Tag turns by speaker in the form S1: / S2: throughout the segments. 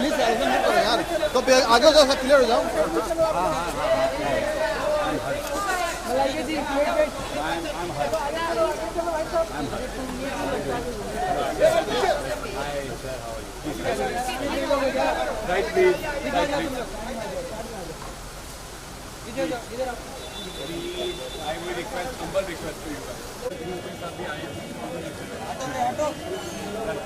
S1: Please ऐसा मत करो यार, तो आगे तो सब क्लियर हो जाओ।
S2: Right, please. I will request, humble request to you.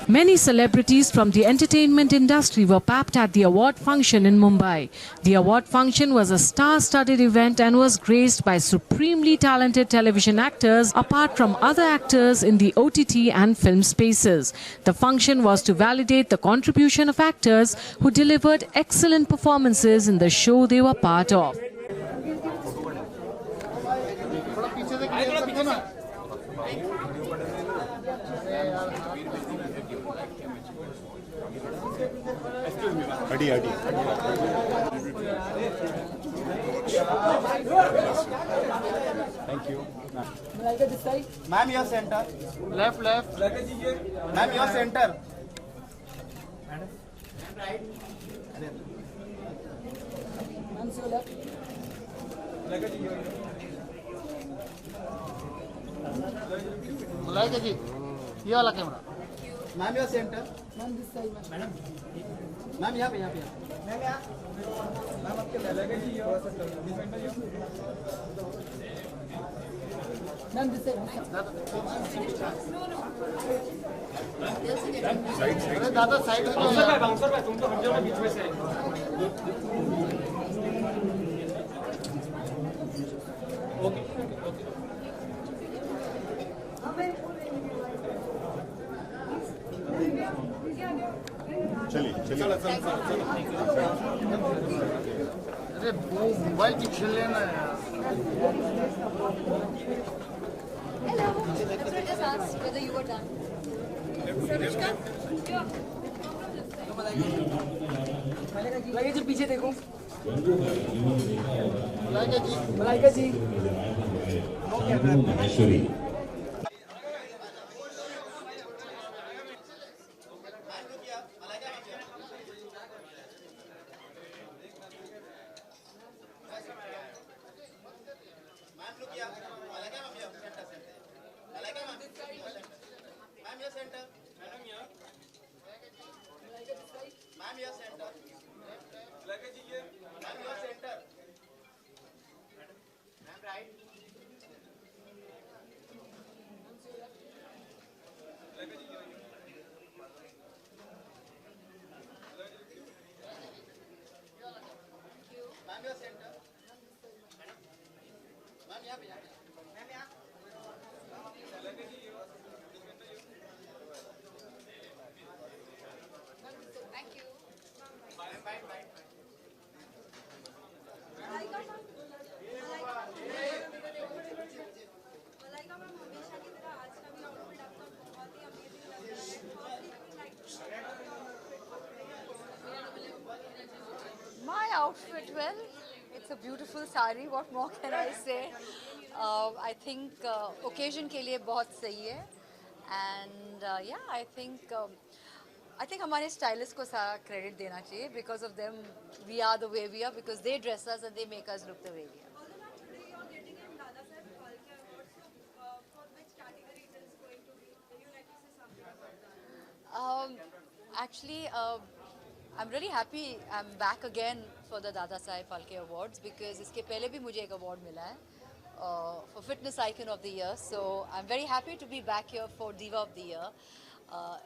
S3: Many celebrities from the entertainment industry were papped at the award function in Mumbai. The award function was a star-studded event and was graced by supremely talented television actors apart from other actors in the OTT and film spaces. The function was to validate the contribution of actors who delivered excellent performances in the show they were part of.
S2: Hadi. Thank you.
S1: Ma'am, your center. Left. Ma'am, your center. Malaika जी, ये वाला camera. Ma'am your centre. Ma'am this side. Madam ma'am यहाँ पे ma'am यहाँ ma'am आपके मलाइका जी ये वाला centre ma'am this side. अरे दादा साइड में बाउंसर भाई तुम तो हट जाओ ना बीच में से। ओके
S2: चलिए
S1: अरे वो मोबाइल की छीन लेना है।
S4: Hello. I just asked whether you were done.
S5: Malaika ji पीछे देखो।
S1: Malaika ji.
S6: Maheshwari
S4: Thank you. Malaika ma'am हमेशा की तरह आज का भी आउटफिट आपका बहुत ही अमेजिंग लग रहा है। My outfit, well, it's a beautiful sari. What more can I say? I think occasion के लिए बहुत सही है. And yeah, I think हमारे स्टाइलिस्ट को सारा क्रेडिट देना चाहिए. Because of them, we are the way we are. Because they dress us and they make us look the way we are. Actually, I'm really happy I'm back again for the Dada Saheb Phalke Awards because इसके पहले भी मुझे एक award मिला है for Fitness Icon of the Year. So I'm very happy to be back here for Diva of the Year.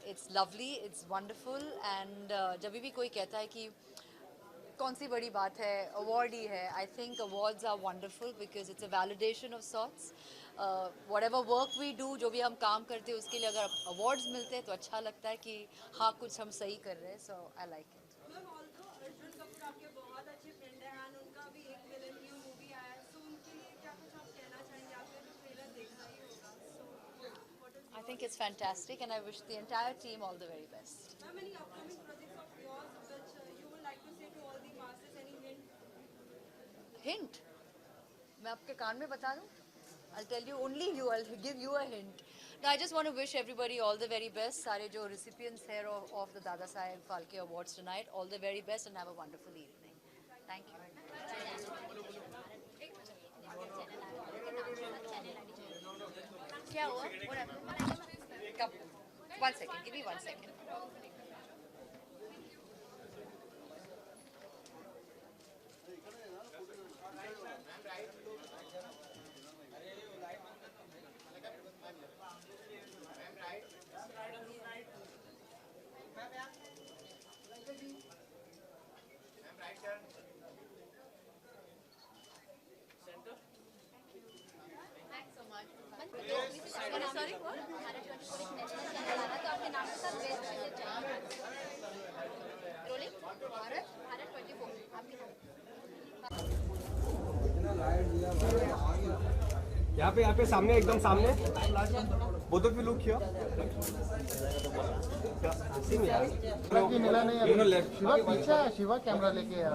S4: It's lovely, it's wonderful, and जब भी कोई कहता है कि कौन सी बड़ी बात है, award ही है, I think awards are wonderful because it's a validation of sorts. Whatever work we do, जो भी हम काम करते हैं उसके लिए अगर awards मिलते हैं तो अच्छा लगता है कि हाँ कुछ हम सही कर रहे हैं. So I like it.
S7: Ma'am also Arjun Kapoor आपके बहुत अच्छे फ्रेंड हैं और उनका भी एक विलन न्यू मूवी आया है, सो उनके लिए क्या कुछ आप कहना चाहेंगे? आपने तो ट्रेलर देखा ही होगा, so what is
S4: I think it's fantastic and I wish the entire team all the very best.
S7: Ma'am any upcoming projects of yours which you would like to say to all the masses, any hint?
S4: Hint? मैं आपके कान में बता दूं? I'll tell you, only you, I'll give you a hint. No, I just want to wish everybody all the very best. सारे जो recipients here of the Dada Saheb Phalke Awards tonight, all the very best and have a wonderful evening. Thank you. क्या हुआ? What happened? Come. 1 second. Give me 1 second. Sorry, what? Rolling? Bharat 24.
S5: यहाँ पे सामने एकदम सामने बोतल भी look किया
S1: मिला नहीं अभी। शिवा पीछे है, शिवा कैमरा लेके यार।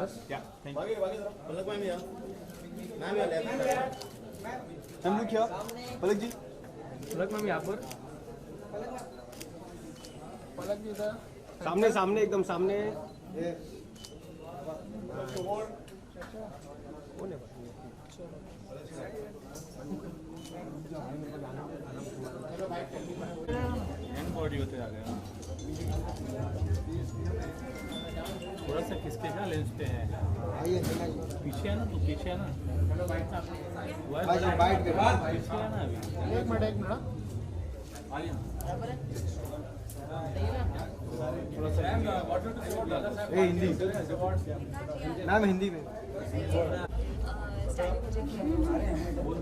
S5: हम लुक किया पलक जी, पलक मैम यहाँ पर
S1: पलक जी इधर
S5: सामने सामने एकदम सामने।
S2: एंड बॉडी होते आ गया थोड़ा सा किसके का लेंस पे है पीछे है ना, तो पीछे है ना, पीछे है ना अभी।
S1: एक मिनट
S5: हिंदी मैम, हिंदी में।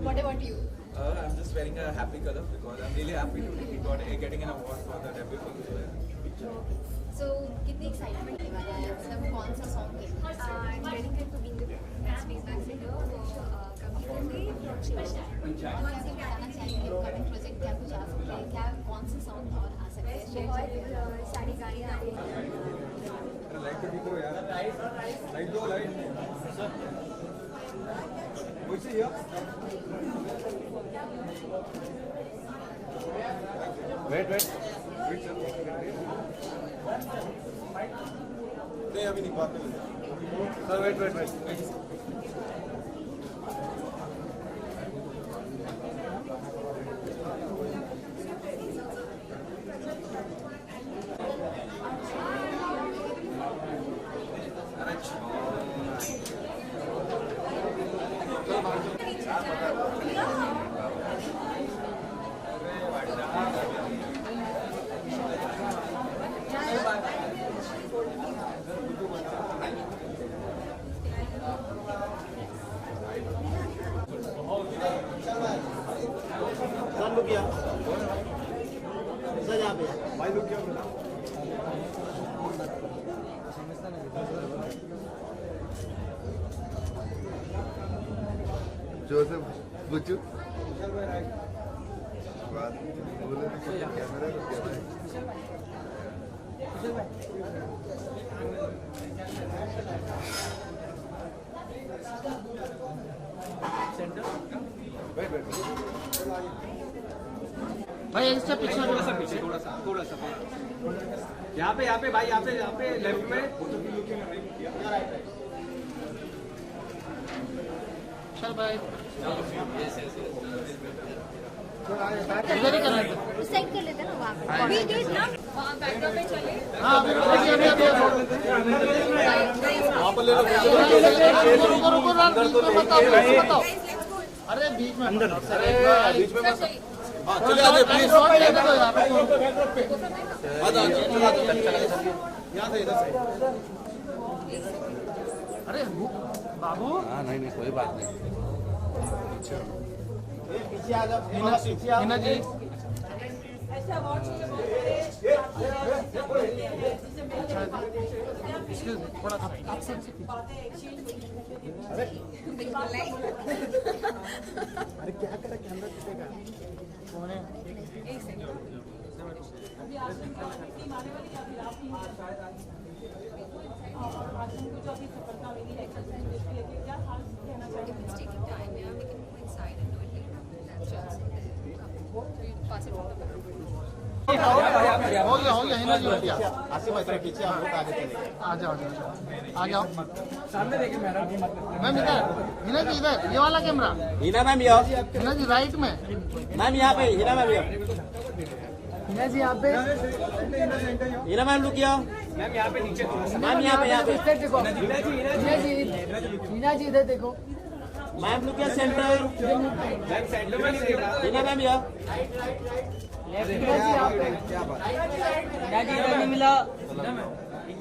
S4: What about you?
S6: I'm just wearing a happy color because I'm really happy to be getting an award for the debut film.
S4: So, कितनी excitement है मतलब कौन सा song है?
S8: I'm dedicated to being the best feedback singer for community from Shivasha.
S4: कौन सी बताना चाहेंगे upcoming project क्या कुछ आ सकते हैं, क्या कौन से song और आ सकते हैं?
S8: बहुत सारी गाड़ियाँ आ रही हैं।
S5: लाइट तो दिखो यार, लाइट दो, लाइट वैसे ही वेट नहीं, अभी नहीं बात सर, वेट
S9: जोसेफ बुच्चू बात बोले कैमरा को क्या है
S1: भाई इससे पीछे
S5: थोड़ा सा यहाँ पे भाई, यहाँ पे लेफ्ट में।
S1: चल भाई इधर ही करना है,
S8: उस साइड कर लेते हैं ना वहाँ पे। We did ना वहाँ बैकड्रॉप में चले।
S1: हाँ अभी रुको बताओ। अरे बीच में अंदर, अरे बीच में चले आते प्लीज। यहाँ से इधर से। अरे बाबू,
S9: हाँ नहीं कोई बात नहीं।
S1: पीछे आ जाओ, हिना जी। थोड़ा सा अरे क्या करा, कैमरा कितेगा कौन है? हो गया हिना जी हो गया। आसिफ भाई थोड़ा पीछे आप लोग आगे चले आ जाओ आ जाओ सामने देखिए मैम इधर हिना जी इधर ये वाला camera
S5: Hina ma'am yo
S1: Hina जी राइट में
S5: मैम यहाँ पे हिना मैम यो
S1: हिना जी यहाँ पे
S5: हिना मैम लुक यो मैम यहाँ पे नीचे मैम यहाँ पे
S1: देखो हिना जी इधर देखो
S5: ma'am look yo center ma'am center में नहीं देख रहा हिना मैम यो
S1: हिना जी इधर नहीं मिला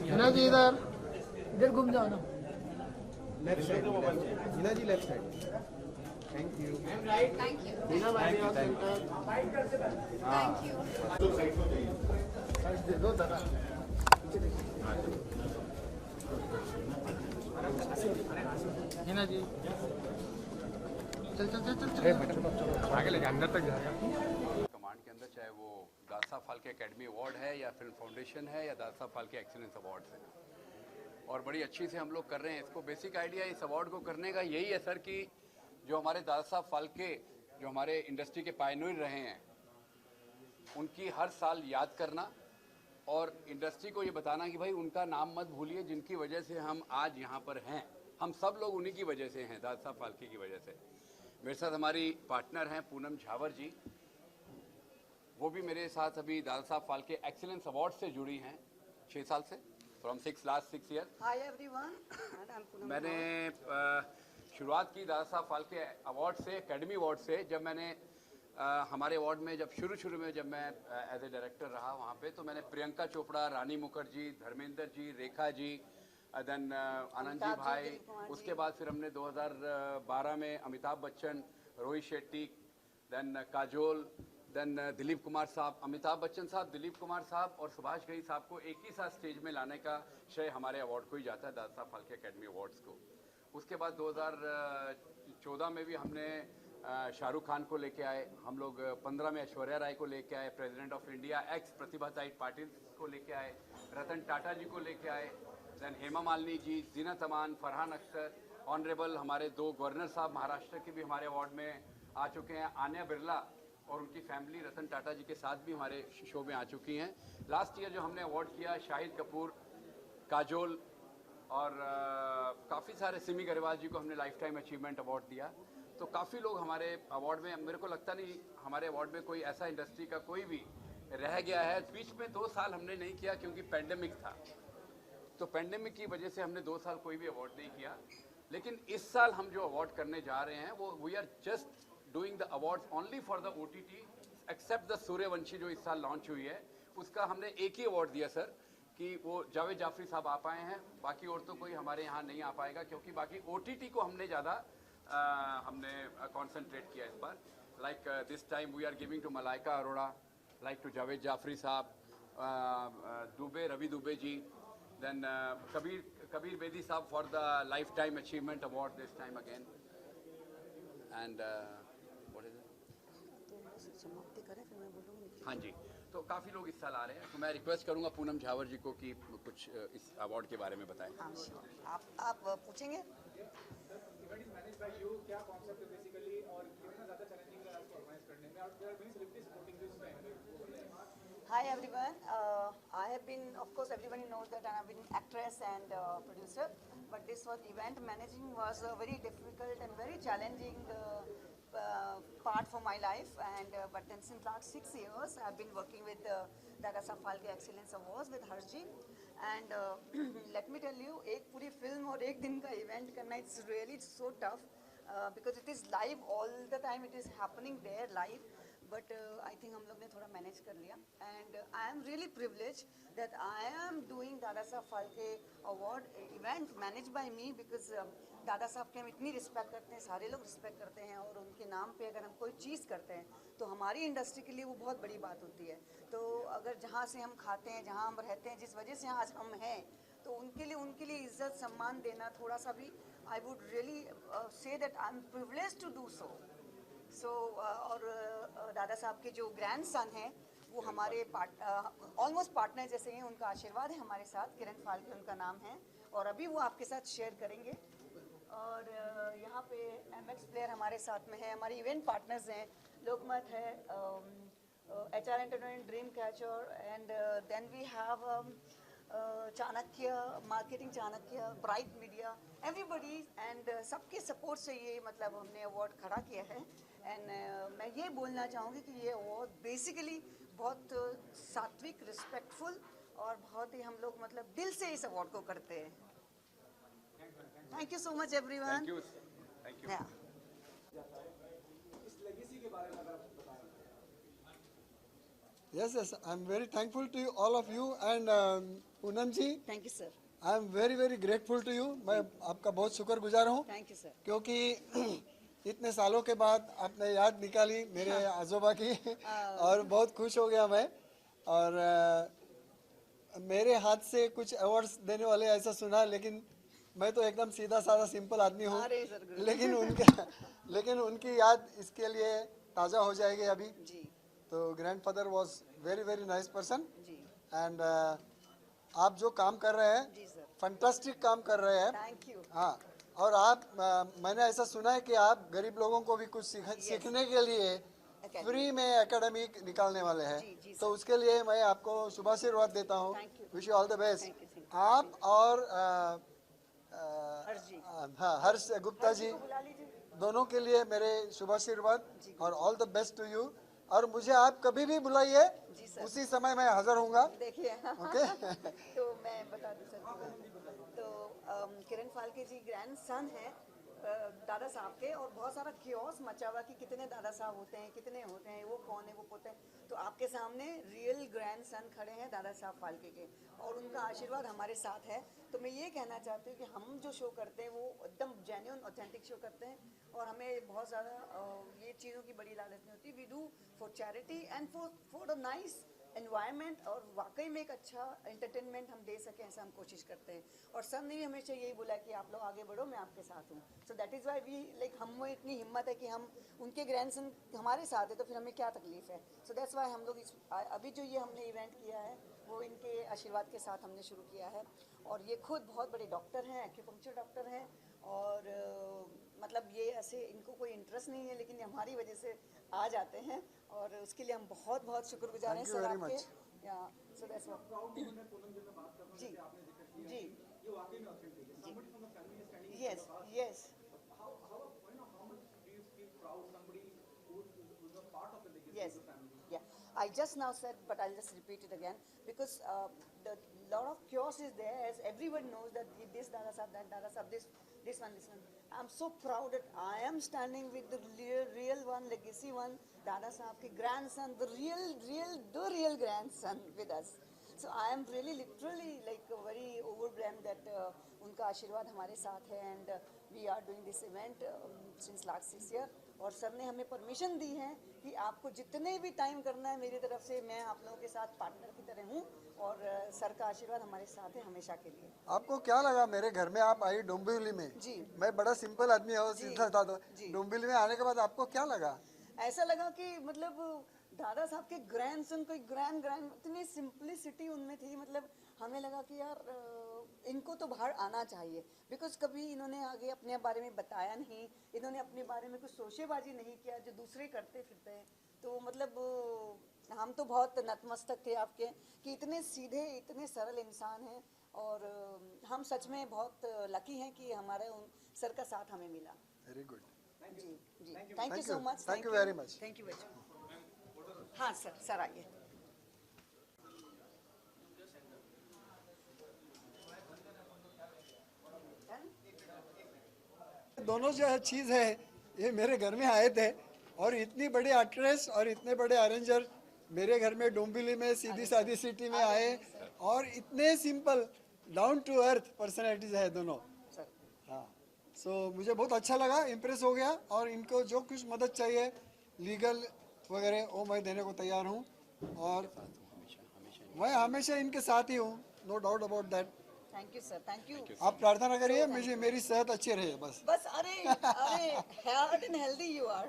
S1: हिना जी इधर घूम जाओ ना left side Hina ji left side thank you Hina ma'am your center
S4: thank you.
S1: दे दो दादा हिना जी चल आगे लेके अंदर तक जाएगा।
S10: कमांड के अंदर चाहे वो दादा साहब फाल्के एकेडमी अवार्ड है या फिल्म फाउंडेशन है या दादा साहब फाल्के एक्सीलेंस अवार्ड्स है और बड़ी अच्छी से हम लोग कर रहे हैं इसको। बेसिक आइडिया इस अवार्ड को करने का यही है सर कि जो हमारे दादा साहब फाल्के जो हमारे इंडस्ट्री के पायनियर रहे हैं उनकी हर साल याद करना और इंडस्ट्री को ये बताना कि भाई उनका नाम मत भूलिए जिनकी वजह से हम आज यहाँ पर हैं। हम सब लोग उन्हीं की वजह से हैं, दादा साहब फाल्के की वजह से। मेरे साथ हमारी पार्टनर हैं पूनम झावर जी, वो भी मेरे साथ अभी दादा साहब फाल्के एक्सीलेंस अवार्ड से जुड़ी हैं 6 साल से, from last 6 year.
S11: Hi everyone,
S10: मैंने शुरुआत की दादा साहब फाल्के अवार्ड से, एकेडमी अवार्ड से। जब मैंने हमारे अवार्ड में जब शुरू में जब मैं एज ए डायरेक्टर रहा वहाँ पे, तो मैंने प्रियंका चोपड़ा, रानी मुखर्जी, धर्मेंद्र जी, रेखा जी, देन आनंद जी भाई, उसके बाद फिर हमने 2012 में अमिताभ बच्चन, रोहित शेट्टी, देन काजोल, देन दिलीप कुमार साहब। अमिताभ बच्चन साहब, दिलीप कुमार साहब और सुभाष घई साहब को एक ही साथ स्टेज में लाने का श्रेय हमारे अवार्ड को ही जाता है, दादा साहब फाल्के एकेडमी अवार्ड्स को। उसके बाद 2014 में भी हमने शाहरुख खान को लेके आए, हम लोग 15 में ऐश्वर्या राय को लेके आए, president of India x Pratibha Patil को लेके आए, रतन टाटा जी को लेके आए, देन हेमा मालिनी जी, जीनत अमान, फरहान अख्तर, ऑनरेबल हमारे 2 गवर्नर साहब महाराष्ट्र के भी हमारे अवार्ड में आ चुके हैं, आन्या बिरला और उनकी फैमिली रतन टाटा जी के साथ भी हमारे शो में आ चुकी हैं। लास्ट ईयर जो हमने अवार्ड किया, शाहिद कपूर, काजोल और काफ़ी सारे, सिमी गरेवाल जी को हमने लाइफ टाइम अचीवमेंट अवार्ड दिया। तो काफ़ी लोग हमारे अवार्ड में, मेरे को लगता नहीं हमारे अवार्ड में कोई ऐसा इंडस्ट्री का कोई भी रह गया है। बीच में 2 साल हमने नहीं किया क्योंकि पेंडेमिक था, तो पेंडेमिक की वजह से हमने 2 साल कोई भी अवार्ड नहीं किया। लेकिन इस साल हम जो अवार्ड करने जा रहे हैं वो we are just doing the awards only for the OTT, except the Sooryavanshi जो इस साल लॉन्च हुई है, उसका हमने एक ही अवार्ड दिया सर कि वो जावेद जाफरी साहब आ पाए हैं, बाकी और तो कोई हमारे यहाँ नहीं आ पाएगा क्योंकि बाकी OTT को हमने ज़्यादा हमने कॉन्सेंट्रेट किया इस बार। Like this time we are giving to Malaika Arora, like to Javed Jaffrey sahab, Dubey, Ravi Dubey ji, then Kabir Bedi साहब for the lifetime achievement award this time again, and what is it? हाँ जी, तो काफ़ी लोग इस साल आ रहे हैं, तो मैं रिक्वेस्ट करूँगा पूनम झावर जी को कि कुछ इस अवार्ड के बारे में बताएं।
S11: हाँ, आप पूछेंगे?
S2: क्या कॉन्सेप्ट है बेसिकली और कितना ज़्यादा चैलेंजिंग है आपको ऑर्गेनाइज करने में, और there are many celebrities supporting this time.
S11: Hi everyone, I have been, of course everyone knows that I have been actress and producer, but this was event managing was a very difficult and very challenging part for my life, and but then since last 6 years I have been working with Dada Saab Phalke Excellence Awards with Harshji, and let me tell you, एक पूरी film और एक दिन का event करना, it's really so tough because it is live all the time, it is happening there live. But I think हम लोग ने थोड़ा मैनेज कर लिया, and I am really privileged that I am doing दादा Saheb Phalke award event manage by me, because Dada Saheb के हम इतनी रिस्पेक्ट करते हैं, सारे लोग रिस्पेक्ट करते हैं, और उनके नाम पे अगर हम कोई चीज़ करते हैं तो हमारी इंडस्ट्री के लिए वो बहुत बड़ी बात होती है। तो अगर जहाँ से हम खाते हैं, जहाँ हम रहते हैं, जिस वजह से आज हम हैं, तो उनके लिए इज्जत सम्मान देना थोड़ा सा भी, I would really say that I am privileged to do so. और दादा साहब के जो ग्रैंड सन हैं वो हमारे ऑलमोस्ट पार्टनर जैसे हैं, उनका आशीर्वाद है हमारे साथ, किरण फाल्के उनका नाम है, और अभी वो आपके साथ शेयर करेंगे। और यहाँ पे MX प्लेयर हमारे साथ में है, हमारे इवेंट पार्टनर्स हैं Lokmat hai, HR Entertainment, Dreamcatcher, and then we have Chanakya, Marketing Chanakya, Bright Media, everybody, and सबके support से ये मतलब हमने award खड़ा किया है. And मैं ये बोलना चाहूँगी कि ये award basically बहुत सात्विक, respectful और बहुत ही हम लोग मतलब दिल से इस award को करते हैं. Thank you so much everyone.
S10: Thank you. Thank you.
S11: Yeah.
S2: इस legacy के बारे में अगर आप बताएं.
S1: Yes, I'm very thankful to you, all of you, and Poonam ji.
S11: Thank you, sir.
S1: I'm very, very grateful to you. मैं आपका बहुत शुक्रगुजार हूँ.
S11: Thank you, sir.
S1: क्योंकि इतने सालों के बाद आपने याद निकाली मेरे आजोबा की और बहुत खुश हो गया मैं. और मेरे हाथ से कुछ अवार्ड्स देने वाले ऐसा सुना, लेकिन मैं तो एकदम सीधा साधा सिंपल आदमी हूँ. लेकिन उनकी याद इसके लिए ताज़ा हो जाएगी अभी. तो grandfather was very very nice person. And आप जो काम कर रहे हैं फैंटास्टिक काम कर रहे हैं.
S11: Thank you.
S1: हाँ, और आप मैंने ऐसा सुना है कि आप गरीब लोगों को भी कुछ सीखने के लिए फ्री में एकेडमी निकालने वाले हैं. तो उसके लिए मैं आपको शुभाशीर्वाद देता हूँ. Wish you all the best. आप और हाँ हर्ष गुप्ता जी दोनों के लिए मेरे शुभाशीर्वाद और all the best to you. और मुझे आप कभी भी बुलाइए, उसी समय मैं हाजिर होऊंगा.
S11: देखिए
S1: ओके.
S11: तो मैं बता दूं सर, तो किरण फाल्के जी ग्रैंड सन है दादा साहब के, और बहुत सारा क्योस मचा हुआ कि कितने दादा साहब होते हैं, कितने होते हैं, वो कौन है, वो पोते हैं. तो आपके सामने रियल ग्रैंड सन खड़े हैं दादा साहब फाल्के के, और उनका आशीर्वाद हमारे साथ है. तो मैं ये कहना चाहती हूँ कि हम जो शो करते हैं वो एकदम जेन्युइन ऑथेंटिक शो करते हैं, और हमें बहुत ज़्यादा ये चीज़ों की बड़ी लालच नहीं होती. We do for charity and for a nice environment, और वाकई में एक अच्छा एंटरटेनमेंट हम दे सकें, ऐसा हम कोशिश करते हैं. और सर ने भी हमेशा यही बोला कि आप लोग आगे बढ़ो, मैं आपके साथ हूँ. So that is why we like, हम में इतनी हिम्मत है कि हम उनके ग्रैंडसन हमारे साथ है, तो फिर हमें क्या तकलीफ है. सो दैट्स वाई हम लोग अभी जो ये हमने इवेंट किया है वो इनके आशीर्वाद के साथ हमने शुरू किया है. और ये खुद बहुत बड़े डॉक्टर हैं, एक्यूपंक्चर डॉक्टर हैं, और मतलब ये ऐसे इनको कोई इंटरेस्ट नहीं है, लेकिन हमारी वजह से आ जाते हैं, और उसके लिए हम बहुत बहुत शुक्रगुजार हैं सर आपके. So that's what. जी जी
S2: ये वाकई में ऑथेंटिक है. Somebody from the family is standing.
S11: Yes, yes.
S2: How much do you feel proud somebody who's a part of the legacy
S11: Yes.
S2: of the family?
S11: Yeah, I just now said, but I'll just repeat it again, because the lot of chaos is there, as everyone knows that this Dada Sahab, that Dada Sahab, this one. I'm so proud that I am standing with the real one, legacy one, Dada Sahab के grandson, the real grandson with us. So I am really literally like very overwhelmed that उनका आशीर्वाद हमारे साथ है, and we are doing this event since last 6 years. और sir ने हमें permission दी है कि आपको जितने भी टाइम करना है मेरी तरफ से, मैं आप लोगों के साथ पार्टनर की तरह हूँ, और सर का आशीर्वाद हमारे साथ है हमेशा के लिए.
S1: आपको क्या लगा मेरे घर में आप आई डोंबिवली में?
S11: जी.
S1: मैं बड़ा सिंपल आदमी हूँ, सीधा था. तो डोंबिवली में आने के बाद आपको क्या लगा?
S11: ऐसा लगा कि मतलब दादा साहब के ग्रैंडसन, कोई ग्रैंड इतनी सिंपलिसिटी उनमें थी. मतलब हमें लगा कि यार इनको तो बाहर आना चाहिए, बिकॉज कभी इन्होंने आगे अपने बारे में बताया नहीं, इन्होंने अपने बारे में कुछ सोचेबाजी नहीं किया जो दूसरे करते फिरते हैं. तो मतलब हम तो बहुत नतमस्तक थे आपके कि इतने सीधे, इतने सरल इंसान हैं, और हम सच में बहुत लकी हैं कि हमारे उन सर का साथ हमें मिला.
S1: Very good.
S11: जी जी, thank you so much.
S1: Thank you very much.
S11: Thank you very much. हाँ सर आइए.
S1: दोनों जो चीज़ है ये मेरे घर में आए थे, और इतनी बड़ी एक्ट्रेस और इतने बड़े अरेंजर मेरे घर में डोंबिवली में सीधी सादी सिटी में आए, और इतने simple down to earth personalities है दोनों. हाँ, सो मुझे बहुत अच्छा लगा, इम्प्रेस हो गया. और इनको जो कुछ मदद चाहिए लीगल वगैरह वो मैं देने को तैयार हूँ, और मैं हमेशा इनके साथ ही हूँ, no doubt about that.
S11: Thank you sir, thank you.
S1: आप प्रार्थना करिए मुझे मेरी सेहत अच्छी रहे बस.
S11: अरे heart and healthy you are.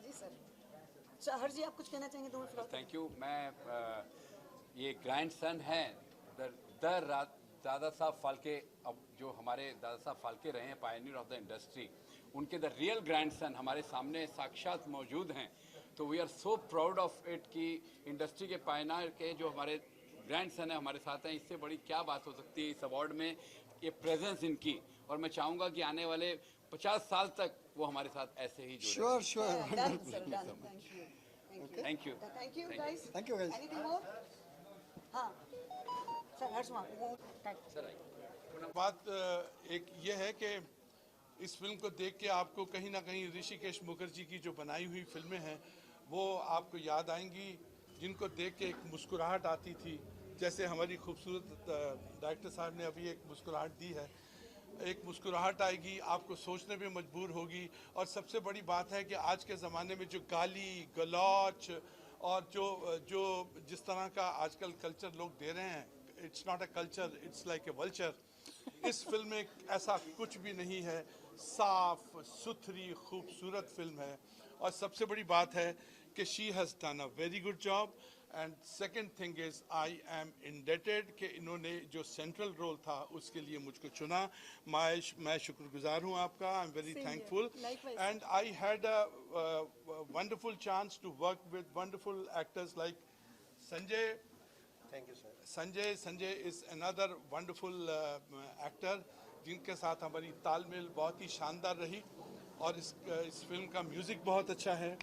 S11: जी सर. हर जी आप कुछ कहना चाहेंगे? दोनों
S10: थैंक यू. मैं ये ग्रैंड सन है दादा साहब फाल्के, अब जो हमारे दादा साहब फाल्के रहे हैं, पायनियर ऑफ द इंडस्ट्री, उनके द रियल ग्रैंडसन हमारे सामने साक्षात मौजूद हैं, तो we are so proud of it कि इंडस्ट्री के पायनियर के जो हमारे ग्रैंडसन है हमारे साथ हैं। इससे बड़ी क्या बात हो सकती है इस अवार्ड में, ये प्रेजेंस इनकी। और मैं चाहूँगा कि आने वाले 50 साल तक वो हमारे साथ ऐसे ही जुड़े।
S1: Sure, sure.
S11: Done, sir, done. Thank you.
S10: Thank you.
S11: Thank you, guys.
S1: Thank you, guys.
S11: Anything more? हाँ. Sir, Harshma.
S10: सर आइए।
S12: बात एक ये है कि इस फिल्म को देख के आपको कहीं ना कहीं ऋषिकेश मुखर्जी की जो बनाई हुई फिल्में हैं वो आपको याद आएंगी, जिनको देख के एक मुस्कुराहट आती थी। जैसे हमारी खूबसूरत डायरेक्टर साहब ने अभी एक मुस्कुराहट दी है, एक मुस्कुराहट आएगी, आपको सोचने पे मजबूर होगी। और सबसे बड़ी बात है कि आज के ज़माने में जो गाली गलौच और जो जिस तरह का आजकल कल्चर लोग दे रहे हैं, it's not a culture, it's like a vulture. इस फिल्म में ऐसा कुछ भी नहीं है, साफ सुथरी खूबसूरत फिल्म है। और सबसे बड़ी बात है कि she has done a very good job. And second thing is I am indebted कि इन्होंने जो सेंट्रल रोल था उसके लिए मुझको चुना। मैं शुक्रगुजार हूँ आपका। I am very thankful. And I had a wonderful chance to work with wonderful actors like Sanjay.
S1: Thank you, sir.
S12: Sanjay is another wonderful actor जिनके साथ हमारी तालमेल बहुत ही शानदार रही। और इस फिल्म का म्यूज़िक बहुत अच्छा है,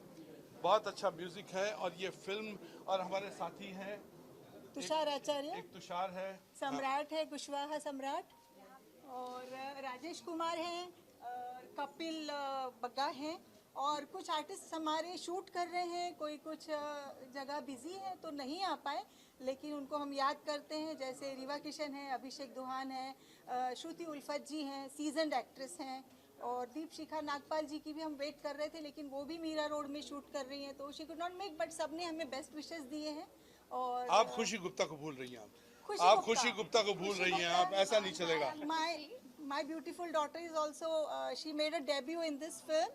S12: बहुत अच्छा म्यूज़िक है। और ये फिल्म और हमारे साथी हैं
S13: तुषार आचार्य,
S12: एक तुषार है,
S13: सम्राट है, कुशवाहा सम्राट, और राजेश कुमार हैं, कपिल बग्गा हैं, और कुछ आर्टिस्ट हमारे शूट कर रहे हैं, कोई कुछ जगह बिजी है तो नहीं आ पाए, लेकिन उनको हम याद करते हैं। जैसे रीवा किशन है, अभिषेक दुहान है, श्रुति उल्फत जी हैं, सीजन्ड एक्ट्रेस हैं, और दीप शिखा नागपाल जी की भी हम वेट कर रहे थे, लेकिन वो भी मीरा रोड में शूट कर रही हैं, तो she could not make, but सबने हमें बेस्ट विशेस दिए हैं। और
S12: आप खुशी गुप्ता को भूल रही हैं, आप खुशी गुप्ता को भूल रही हैं, आप ऐसा नहीं चलेगा।
S13: My beautiful daughter is also she made a debut in this film,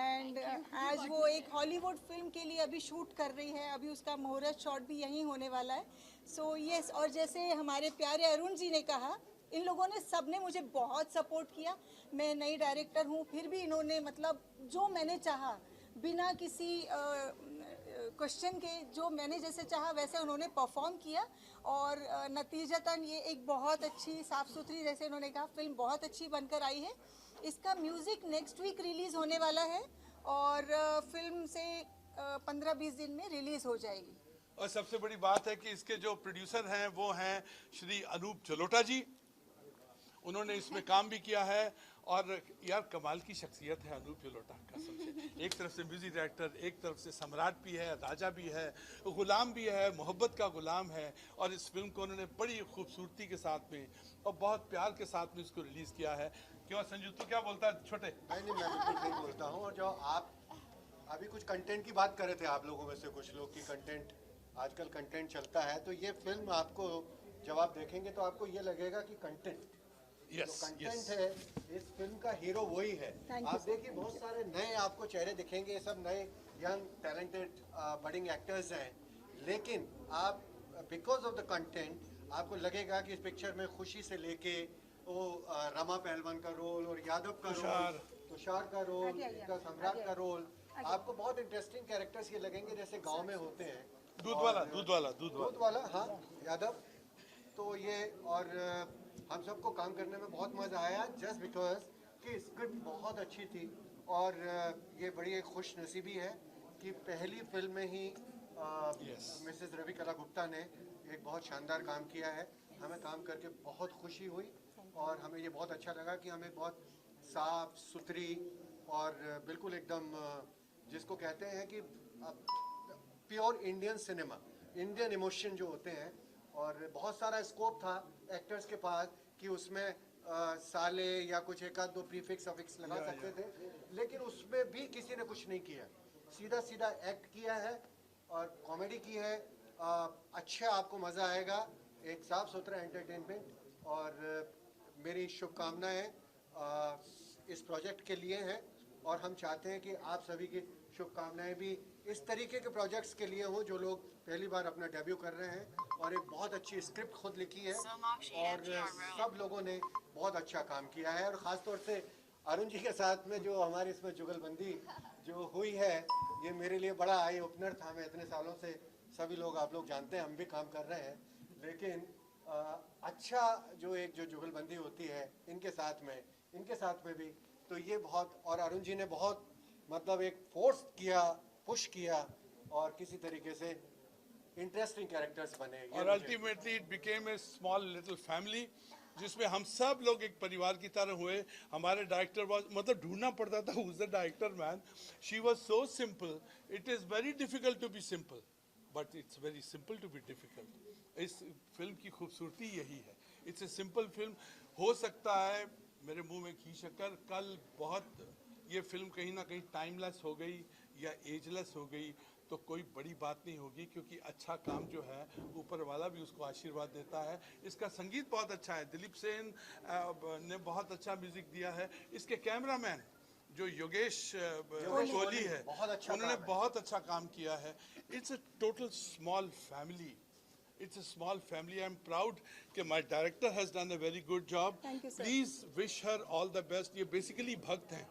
S13: and आज वो एक हॉलीवुड फिल्म के लिए अभी शूट कर रही है, अभी उसका मुहूर्त शॉट भी यहीं होने वाला है। सो यस, और जैसे हमारे प्यारे अरुण जी ने कहा, इन लोगों ने सबने मुझे बहुत सपोर्ट किया। मैं नई डायरेक्टर हूँ, फिर भी इन्होंने मतलब जो मैंने चाहा, बिना किसी क्वेश्चन के, जो मैंने जैसे चाहा वैसे उन्होंने परफॉर्म किया। और नतीजतन ये एक बहुत अच्छी साफ़ सुथरी, जैसे उन्होंने कहा, फिल्म बहुत अच्छी बनकर आई है। इसका म्यूज़िक नेक्स्ट वीक रिलीज़ होने वाला है और फिल्म से 15-20 दिन में रिलीज़ हो जाएगी।
S12: और सबसे बड़ी बात है कि इसके जो प्रोड्यूसर हैं वो हैं श्री अनूप जलोटा जी। उन्होंने इसमें काम भी किया है, और यार कमाल की शख्सियत है अनूप जलोटा कसम से। एक तरफ से म्यूजिक डायरेक्टर, एक तरफ से सम्राट भी है, राजा भी है, गुलाम भी है, मोहब्बत का गुलाम है। और इस फिल्म को उन्होंने बड़ी खूबसूरती के साथ में और बहुत प्यार के साथ में इसको रिलीज़ किया है। क्यों संजू, तू क्या बोलता है छोटे?
S14: नहीं, मैं बिल्कुल नहीं बोलता हूँ। और जो आप अभी कुछ कंटेंट की बात कर रहे थे, आप लोगों में से कुछ लोग की कंटेंट, आजकल कंटेंट चलता है, तो ये फिल्म आपको जब आप देखेंगे तो आपको ये लगेगा कि कंटेंट कंटेंट है, इस फिल्म का हीरो वही है। आप देखिए बहुत सारे नए आपको चेहरे दिखेंगे, ये सब नए यंग टैलेंटेड बडिंग एक्टर्स हैं, लेकिन आप बिकॉज ऑफ द कंटेंट आपको लगेगा कि इस पिक्चर में खुशी से लेके वो रमा पहलवान का रोल और यादव का रोल, तुषार का रोल, सम्राट का रोल, आपको बहुत इंटरेस्टिंग कैरेक्टर्स ये लगेंगे जैसे गांव में होते हैं।
S12: दूध वाला
S14: हाँ, यादव। तो ये और हम सबको काम करने में बहुत मज़ा आया, जस्ट बिकॉज कि स्क्रिप्ट बहुत अच्छी थी। और ये बड़ी एक खुश नसीबी है कि पहली फिल्म में ही मिसेस रवि कला गुप्ता ने एक बहुत शानदार काम किया है। हमें काम करके बहुत खुशी हुई और हमें ये बहुत अच्छा लगा कि हमें बहुत साफ सुथरी और बिल्कुल एकदम जिसको कहते हैं कि pure Indian cinema, Indian emotion जो होते हैं। और बहुत सारा स्कोप था एक्टर्स के पास कि उसमें साले या कुछ एक आध दो प्रीफिक्स अफिक्स लगा सकते थे, लेकिन उसमें भी किसी ने कुछ नहीं किया, सीधा सीधा एक्ट किया है और कॉमेडी की है। अच्छा आपको मज़ा आएगा, एक साफ सुथरा एंटरटेनमेंट। और मेरी शुभकामनाएं इस प्रोजेक्ट के लिए हैं और हम चाहते हैं कि आप सभी की शुभकामनाएं भी इस तरीके के प्रोजेक्ट्स के लिए हों जो लोग पहली बार अपना डेब्यू कर रहे हैं। और एक बहुत अच्छी स्क्रिप्ट खुद लिखी है और सब लोगों ने बहुत अच्छा काम किया है। और ख़ास तौर से अरुण जी के साथ में जो हमारी इसमें जुगलबंदी जो हुई है, ये मेरे लिए बड़ा आई ओपनर था। मैं इतने सालों से, सभी लोग आप लोग जानते हैं, हम भी काम कर रहे हैं, लेकिन अच्छा जो एक जो जुगलबंदी होती है इनके साथ में भी, तो ये बहुत, और अरुण जी ने बहुत मतलब एक फोर्स किया, पुश किया, और किसी तरीके से इंटरेस्टिंग कैरेक्टर्स बने।
S12: और ultimately it became a small little family, जिसमें हम सब लोग एक परिवार की तरह हुए। हमारे डायरेक्टर वाज, मतलब ढूंढना पड़ता था, who's the director man. She was so simple. It is very difficult to be simple, but it's very simple to be difficult. इस फिल्म की खूबसूरती यही है, इट्स ए सिंपल फिल्म। हो सकता है मेरे मुंह में घी शक्कर, कल बहुत ये फिल्म कहीं ना कहीं टाइमलेस हो गई या एजलेस हो गई तो कोई बड़ी बात नहीं होगी, क्योंकि अच्छा काम जो है ऊपर वाला भी उसको आशीर्वाद देता है। इसका संगीत बहुत अच्छा है, दिलीप सेन ने बहुत अच्छा म्यूजिक दिया है। इसके कैमरामैन जो योगेश कोहली है, उन्होंने बहुत अच्छा काम किया है। It's a total small family, it's a small family. I am proud कि my director has done a very good job. Please wish her all the best. ये बेसिकली भक्त हैं,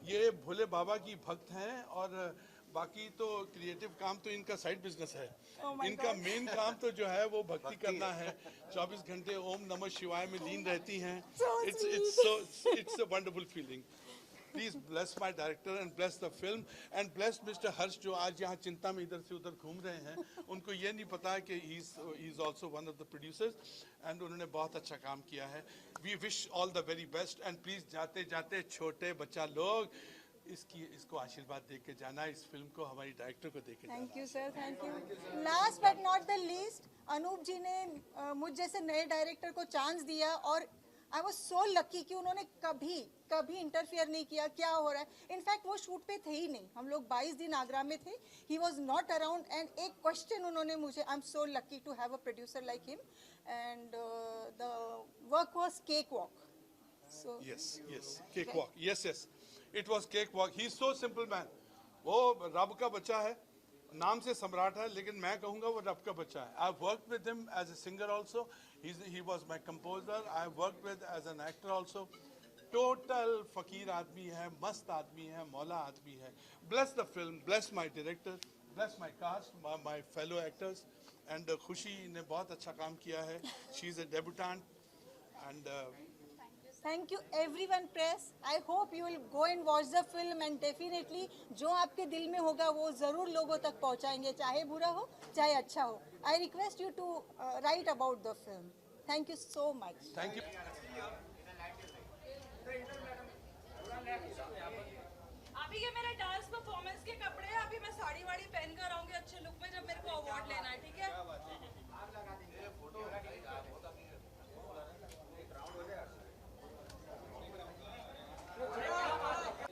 S12: ये भोले बाबा की भक्त हैं, और बाकी तो क्रिएटिव काम तो इनका साइड बिजनेस है। इनका मेन काम तो जो है वो भक्ति करना है। 24 घंटे ओम नमः शिवाय में लीन रहती हैं। It's a wonderful feeling. Please bless my director and bless the film and bless mister Harsh, जो आज यहाँ चिंता में इधर से उधर घूम रहे हैं। उनको ये नहीं पता है कि he is also one of the producers, and उन्होंने बहुत अच्छा काम किया है। We wish all the very best, and please जाते जाते छोटे बच्चा लोग इसको आशीर्वाद दे के जाना, इस फिल्म को हमारी डायरेक्टर को दे के जाना।
S13: Thank you sir, thank you. Last but not the least, Anoop ji ने मुझ जैसे नए डायरेक्टर को चांस दिया, और आई वॉज सो लकी कि उन्होंने कभी इंटरफियर नहीं किया क्या हो रहा है। इनफैक्ट वो शूट पे थे ही नहीं, हम लोग 22 दिन आगरा में थे, he was not around, and एक क्वेश्चन उन्होंने मुझे, I am so lucky to have a producer like him, and the work was cake walk. So
S12: yes, cake walk. Yes, it was cake walk. He's so simple man. वो रब का बच्चा है, नाम से सम्राट है, लेकिन मैं कहूँगा वो रब का बच्चा है। I've worked with him as a singer also. He was my composer. I've worked with as an actor also. Total फकीर आदमी है, मस्त आदमी है, मौला आदमी है। Bless the film, bless my director, bless my cast, my fellow actors, and खुशी ने बहुत अच्छा काम किया है। She is a debutant, and
S13: thank you everyone press. I hope you will go and watch the film, and definitely जो आपके दिल में होगा वो जरूर लोगों तक पहुंचाएंगे, चाहे बुरा हो चाहे अच्छा हो। I request you to write about the film. Thank you so much.
S12: Thank you.
S7: अभी ये मेरे डांस परफॉर्मेंस के कपड़े हैं, अभी मैं साड़ी वाड़ी पहन कर आऊंगी अच्छे लुक में जब मेरे को अवार्ड लेना है, ठीक है?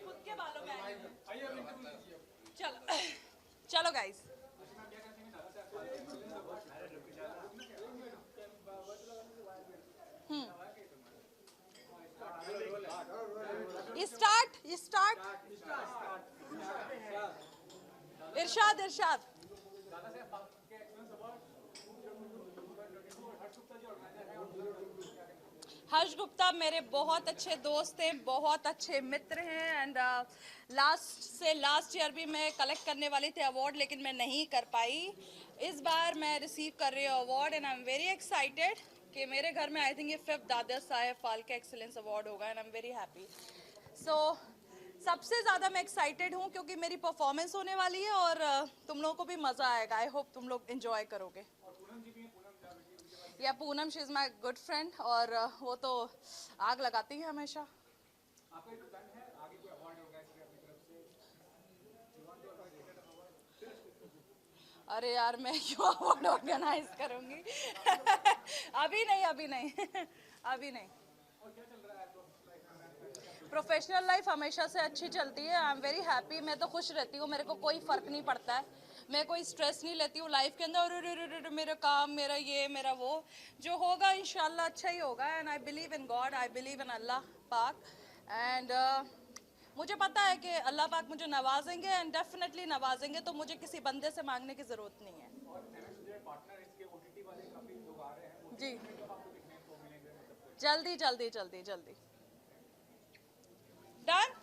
S7: खुद के बालों में चलो गाइस, स्टार्ट इरशाद हर्ष गुप्ता मेरे बहुत अच्छे दोस्त हैं, बहुत अच्छे मित्र हैं, एंड लास्ट ईयर भी मैं कलेक्ट करने वाली थी अवार्ड, लेकिन मैं नहीं कर पाई। इस बार मैं रिसीव कर रही हूँ award, and I am very excited कि मेरे घर में आई थिंक ये 5th Dada Saheb Phalke excellence award होगा, and I am very happy. So सबसे ज़्यादा मैं एक्साइटेड हूँ क्योंकि मेरी परफॉर्मेंस होने वाली है और तुम लोगों को भी मज़ा आएगा। आई होप तुम लोग एंजॉय करोगे। या Poonam, she is my good friend, और वो तो आग लगाती है हमेशा। अरे यार मैं क्यों अवार्ड ऑर्गेनाइज करूँगी अभी नहीं। प्रोफेशनल लाइफ हमेशा से अच्छी चलती है। आई एम वेरी हैप्पी। मैं तो खुश रहती हूँ, मेरे को कोई फ़र्क नहीं पड़ता है, मैं कोई स्ट्रेस नहीं लेती हूँ लाइफ के अंदर। और मेरा काम, मेरा ये, मेरा वो, जो होगा इंशाल्लाह अच्छा ही होगा। And I believe in God, I believe in Allah Pak, and मुझे पता है कि अल्लाह पाक मुझे नवाजेंगे, एंड डेफिनेटली नवाजेंगे, तो मुझे किसी बंदे से मांगने की ज़रूरत नहीं है। जी, जल्दी। Done.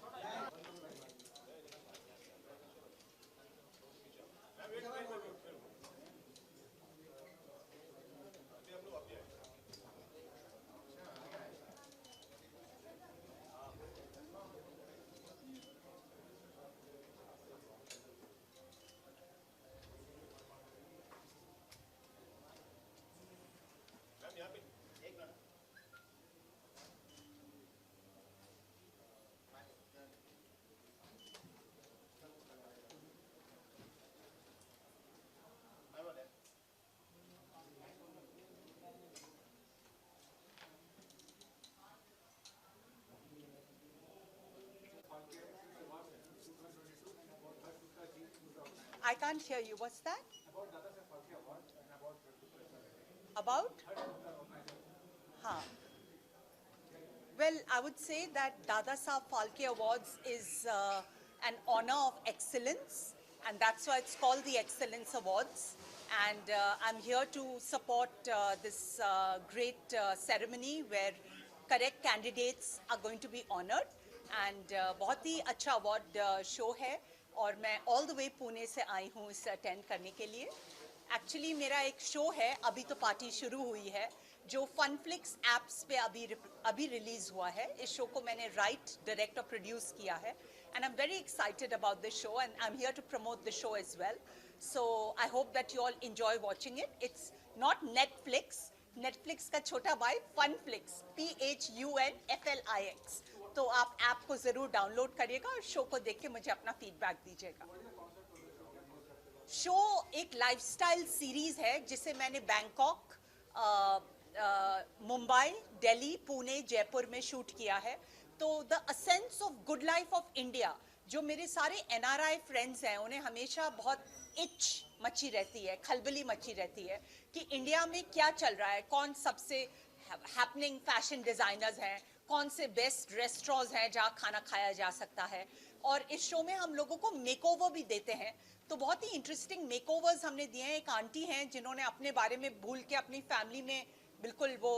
S15: I can't hear you. What's that?
S2: About Dada Saheb Phalke Award and about
S15: About? Huh. Well, I would say that Dada Saheb Phalke Awards is an honor of excellence, and that's why it's called the Excellence Awards. And I'm here to support this great ceremony where correct candidates are going to be honored. And बहुत ही अच्छा award show है, और मैं all the way Pune से आई हूँ इसे attend करने के लिए. Actually मेरा एक show है, अभी तो पार्टी शुरू हुई है, जो Funflix apps पे अभी रिलीज हुआ है. इस शो को मैंने राइट, डायरेक्ट और प्रोड्यूस किया है, and I'm very excited about this show, and I'm here to promote the show as well. So I hope that you all enjoy watching it. It's not Netflix. Netflix का छोटा भाई Funflix, PHUNFLIX. तो आप app को जरूर download करिएगा और show को देख के मुझे अपना फीडबैक दीजिएगा. शो एक लाइफस्टाइल सीरीज है जिसे मैंने बैंकॉक, मुंबई, दिल्ली, पुणे, जयपुर में शूट किया है. तो the असेंस of good life of India, जो मेरे सारे NRI फ्रेंड्स हैं, उन्हें हमेशा बहुत इच मची रहती है, खलबली मची रहती है कि इंडिया में क्या चल रहा है, कौन सबसे हैपनिंग फैशन डिजाइनर्स हैं, कौन से बेस्ट रेस्टोरेंट्स हैं जहाँ खाना खाया जा सकता है. और इस शो में हम लोगों को मेकओवर भी देते हैं. तो बहुत ही इंटरेस्टिंग मेकओवर्स हमने दिए हैं. एक आंटी हैं जिन्होंने अपने बारे में भूल के अपनी फैमिली में बिल्कुल वो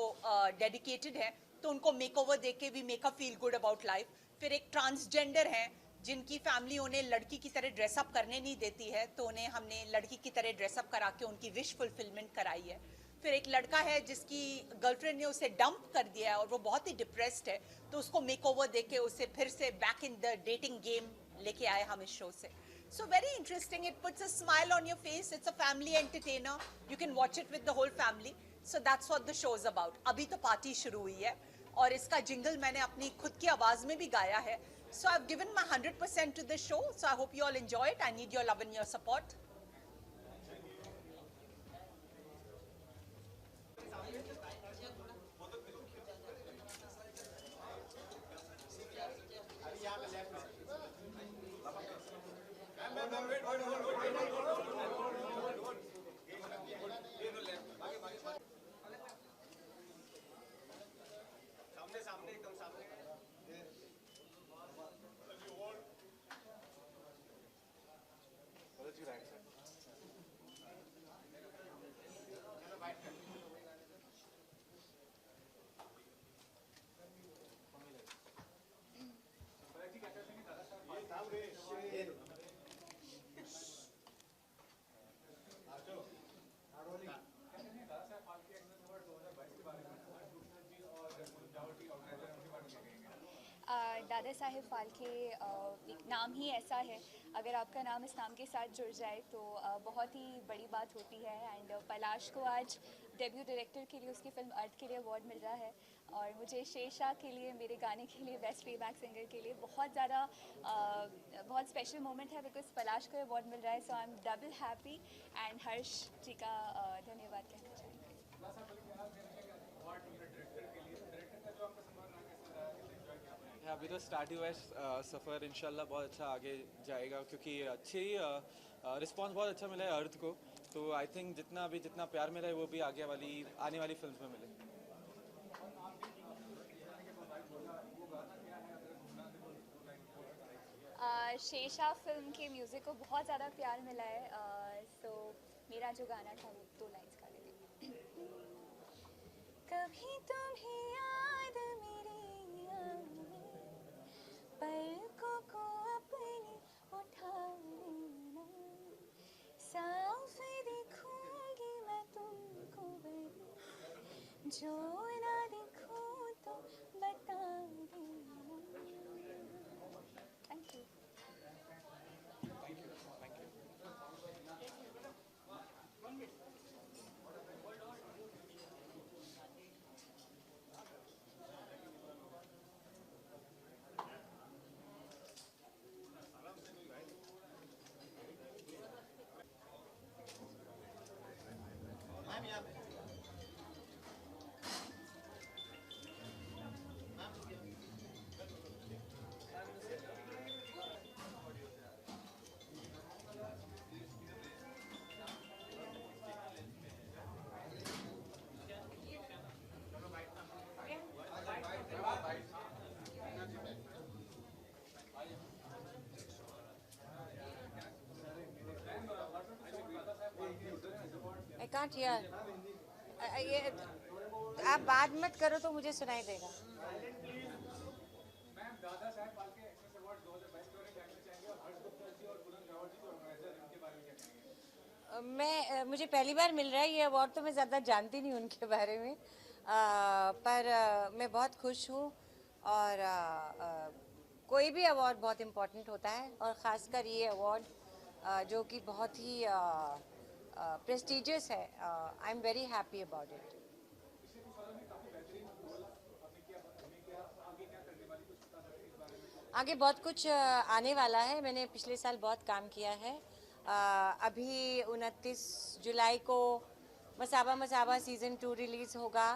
S15: डेडिकेटेड है, तो उनको मेकओवर दे के भी make a feel good about life. फिर एक ट्रांसजेंडर हैं जिनकी फैमिली उन्हें लड़की की तरह ड्रेसअप करने नहीं देती है, तो उन्हें हमने लड़की की तरह ड्रेसअप करा के उनकी विश फुलफिलमेंट कराई है. फिर एक लड़का है जिसकी गर्लफ्रेंड ने उसे डंप कर दिया है और वो बहुत ही डिप्रेस्ड है, तो उसको मेकओवर देके उसे फिर से back in the dating game लेके आए हम इस शो से. So very interesting. It puts a smile on your face. It's a family entertainer. You can watch it with the whole family. So that's what the show is about. अभी तो party शुरू हुई है और इसका jingle मैंने अपनी खुद की आवाज में भी गाया है. So I've given my 100% to this show. So I hope you all enjoy it. I need your love and your support.
S8: दादा साहेब फाल्के एक नाम ही ऐसा है, अगर आपका नाम इस नाम के साथ जुड़ जाए तो बहुत ही बड़ी बात होती है. एंड पलाश को आज डेब्यू डायरेक्टर के लिए उसकी फिल्म अर्थ के लिए अवार्ड मिल रहा है, और मुझे शेरशाह के लिए, मेरे गाने के लिए, बेस्ट प्लेबैक सिंगर के लिए बहुत स्पेशल मोमेंट है, बिकॉज पलाश को अवार्ड मिल रहा है. So I am double happy. And Harsh ji का धन्यवाद कहना चाहेंगे.
S6: अभी तो स्टार्ट ही हुआ है सफ़र, इंशाल्लाह बहुत अच्छा आगे जाएगा, क्योंकि अच्छी रिस्पांस बहुत अच्छा मिला है अर्थ को. तो आई थिंक जितना प्यार मिला है वो भी आने वाली फिल्म्स में मिले.
S8: शेरशाह फिल्म के म्यूज़िक को बहुत ज़्यादा प्यार मिला है. सो मेरा जो गाना था वो 2 लाइन्स गा लेती हूँ. कभी तुम्हें याद मेरी पलकों को अपनी उठा लेना, साफ देखूंगी मैं तुमको वही, जो ना देखूं तो बता देना। Thank you.
S16: I can't hear. ये आप बात मत करो तो मुझे सुनाई देगा।
S2: मैम दादा साहब फाल्के एक्सेस अवार्ड 2022 के बारे में क्या कहना चाहेंगे और हर्ष गुप्ता जी और पूनम रावत जी जो ऑर्गेनाइजर इनके बारे में क्या कहेंगे?
S16: मुझे पहली बार मिल रहा है ये अवार्ड, तो मैं ज़्यादा जानती नहीं उनके बारे में, पर मैं बहुत खुश हूँ। और कोई भी अवार्ड बहुत इम्पोर्टेंट होता है, और ख़ासकर ये अवार्ड जो कि बहुत ही प्रेस्टिजियस है। आई am very happy about it. आगे बहुत कुछ आने वाला है। मैंने पिछले साल बहुत काम किया है। अभी 29 जुलाई को मसाबा मसाबा सीज़न 2 रिलीज़ होगा।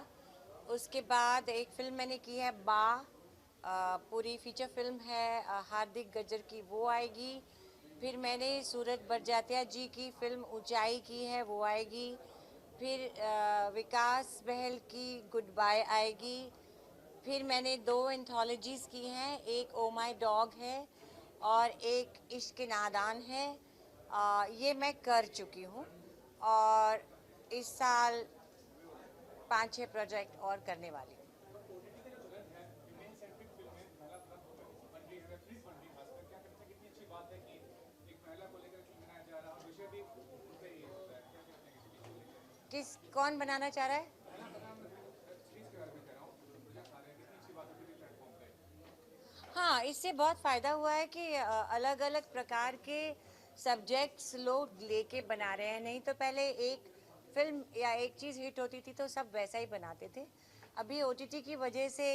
S16: उसके बाद एक फ़िल्म मैंने की है पूरी फीचर फिल्म है हार्दिक गज्जर की, वो आएगी। फिर मैंने सूरज बड़जात्या जी की फ़िल्म ऊंचाई की है, वो आएगी। फिर विकास बहल की गुड बाय आएगी। फिर मैंने 2 एंथोलॉजीज़ की हैं, एक ओ माय डॉग है और एक इश्क नादान है। ये मैं कर चुकी हूँ, और इस साल 5-6 प्रोजेक्ट और करने वाली हूँ। कौन बनाना चाह रहा है? हाँ, इससे बहुत फ़ायदा हुआ है कि अलग अलग प्रकार के सब्जेक्ट्स लोग लेके बना रहे हैं। नहीं तो पहले एक फिल्म या एक चीज़ हिट होती थी तो सब वैसा ही बनाते थे। अभी OTT की वजह से